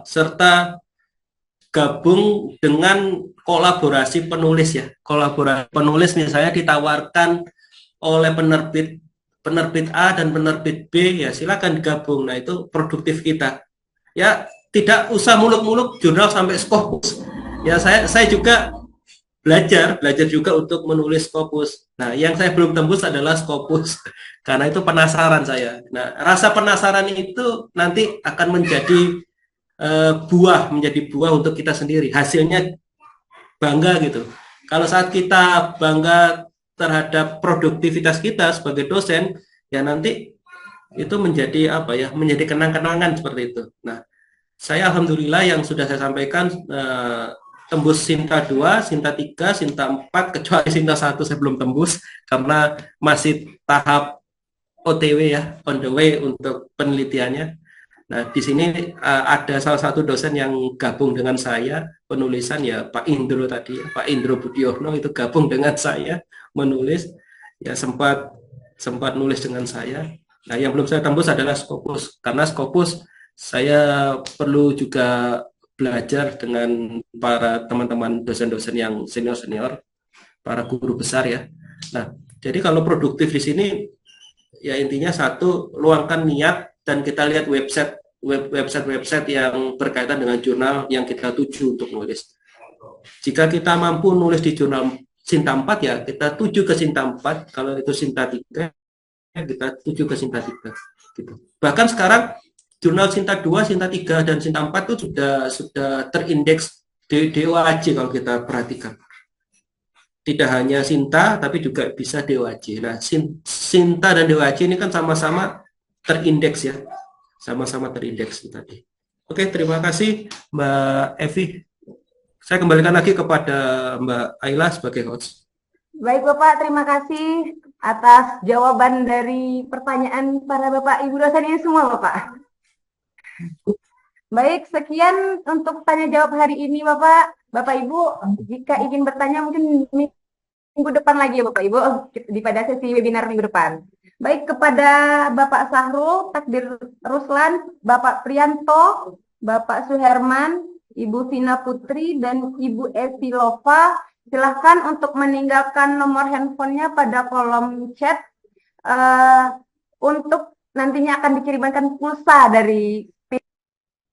serta gabung dengan kolaborasi penulis ya. Kolaborasi penulis misalnya ditawarkan oleh penerbit A dan penerbit B, ya silakan gabung. Nah itu produktif kita. Ya tidak usah muluk-muluk jurnal sampai Scopus. Ya saya juga belajar juga untuk menulis Scopus. Nah yang saya belum tembus adalah Scopus karena itu penasaran saya. Nah rasa penasaran itu nanti akan menjadi buah untuk kita sendiri. Hasilnya bangga gitu. Kalau saat kita bangga terhadap produktivitas kita sebagai dosen, ya nanti itu menjadi apa ya, menjadi kenang-kenangan seperti itu. Nah, saya alhamdulillah yang sudah saya sampaikan tembus Sinta 2, Sinta 3, Sinta 4, kecuali Sinta 1 saya belum tembus karena masih tahap OTW ya, on the way untuk penelitiannya. Nah, di sini ada salah satu dosen yang gabung dengan saya penulisan ya, Pak Indro tadi, Pak Indro Budiono itu gabung dengan saya menulis, ya sempat sempat nulis dengan saya. Nah, yang belum saya tembus adalah Scopus, karena Scopus saya perlu juga belajar dengan para teman-teman dosen-dosen yang senior-senior, para guru besar ya. Nah, jadi kalau produktif di sini ya intinya satu, luangkan niat dan kita lihat website yang berkaitan dengan jurnal yang kita tuju untuk nulis. Jika kita mampu nulis di jurnal Sinta 4 ya kita tuju ke Sinta 4, kalau itu Sinta 3 kita tuju ke Sinta 3 gitu. Bahkan sekarang jurnal Sinta 2, Sinta 3 dan Sinta 4 itu sudah terindeks di DOAJ kalau kita perhatikan. Tidak hanya Sinta tapi juga bisa DOAJ. Nah, Sinta dan DOAJ ini kan sama-sama terindeks ya. Sama-sama terindeks tadi. Oke, terima kasih Mbak Evi. Saya kembalikan lagi kepada Mbak Ayla sebagai host. Baik Bapak, terima kasih atas jawaban dari pertanyaan para Bapak Ibu dosen ini semua Bapak. Baik, sekian untuk tanya jawab hari ini Bapak. Bapak Ibu, jika ingin bertanya mungkin minggu depan lagi ya Bapak Ibu, pada sesi webinar minggu depan. Baik, kepada Bapak Sahrul, Takdir Ruslan, Bapak Prianto, Bapak Suherman, Ibu Vina Putri, dan Ibu Evi Lova, silahkan untuk meninggalkan nomor handphonenya pada kolom chat untuk nantinya akan dikirimkan pulsa dari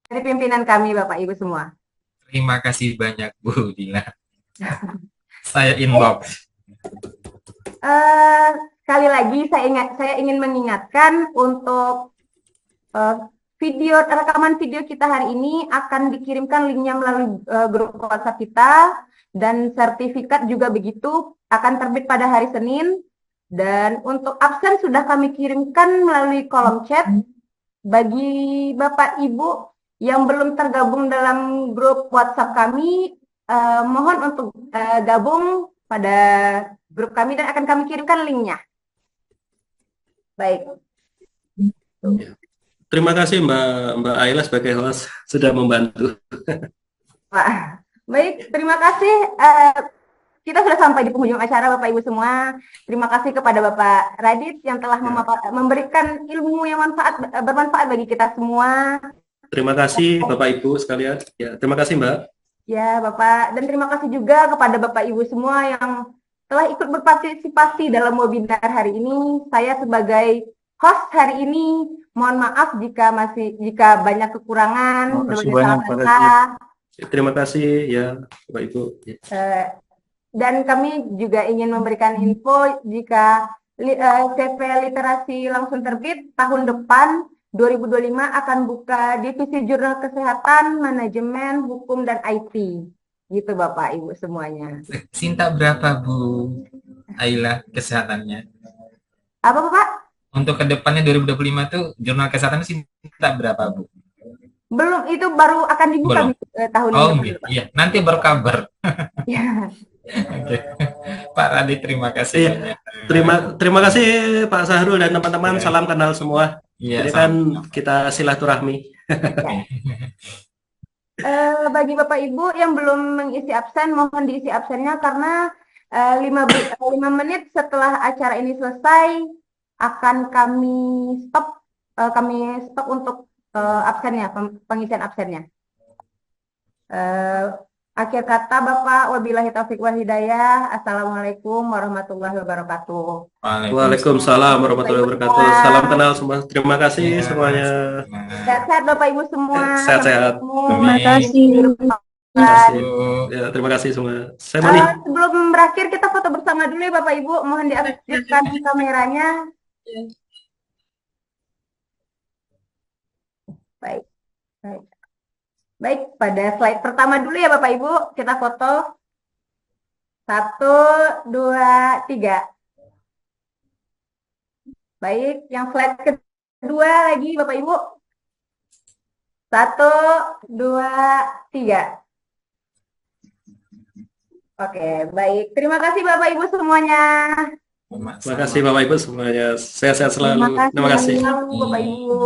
pimpinan kami Bapak Ibu semua. Terima kasih banyak Bu Dina. Saya inbox. Sekali lagi saya ingin mengingatkan untuk rekaman video kita hari ini akan dikirimkan linknya melalui grup WhatsApp kita, dan sertifikat juga begitu akan terbit pada hari Senin, dan untuk absen sudah kami kirimkan melalui kolom chat. Bagi Bapak Ibu yang belum tergabung dalam grup WhatsApp kami, mohon untuk gabung pada grup kami dan akan kami kirimkan linknya. Baik. Terima kasih Mbak Ayla sebagai host sudah membantu. Pak. Baik, terima kasih. Kita sudah sampai di penghujung acara Bapak Ibu semua. Terima kasih kepada Bapak Radit yang telah memberikan ilmu yang bermanfaat bagi kita semua. Terima kasih Bapak Ibu sekalian. Ya, terima kasih Mbak. Ya Bapak, dan terima kasih juga kepada Bapak Ibu semua yang telah ikut berpartisipasi dalam webinar hari ini. Saya sebagai host hari ini, mohon maaf jika banyak kekurangan. Terima kasih ya Bapak Ibu. Dan kami juga ingin memberikan info jika CV literasi langsung terbit tahun depan 2025 akan buka divisi jurnal kesehatan, manajemen, hukum, dan IT. Gitu Bapak Ibu semuanya. Sinta berapa Bu Ayla kesehatannya? Apa Bapak? Untuk kedepannya 2025 tuh jurnal kesehatan Sinta berapa Bu? Belum, itu baru akan dibuka tahun ini. Iya, nanti berkabar. Ya. Oke. Pak Radit, terima kasih. Iya. Terima kasih Pak Sahrul dan teman-teman. Ya. Salam kenal semua. Iya, jadi kan kita silaturahmi. Bagi Bapak Ibu yang belum mengisi absen, mohon diisi absennya karena 5 menit setelah acara ini selesai akan kami stop untuk absennya, pengisian absennya. Akhir kata Bapak, wabillahi taufiq wal hidayah. Assalamualaikum warahmatullahi wabarakatuh. Waalaikumsalam warahmatullahi wabarakatuh. Salam kenal semua. Terima kasih semuanya. Sehat-sehat Bapak Ibu semua. Sehat-sehat. Terima kasih. Ya, terima kasih semua. Sebelum berakhir kita foto bersama dulu ya Bapak Ibu. Mohon diaktifkan kameranya. Baik. Baik, pada slide pertama dulu ya Bapak Ibu, kita foto. 1, 2, 3. Baik, yang slide kedua. dua lagi Bapak Ibu. 1, 2, 3. Oke, baik. Terima kasih Bapak Ibu semuanya. Sama- Terima kasih Bapak Ibu semuanya. Sehat-sehat Terima selalu. Terima kasih. kasih Bapak Ibu.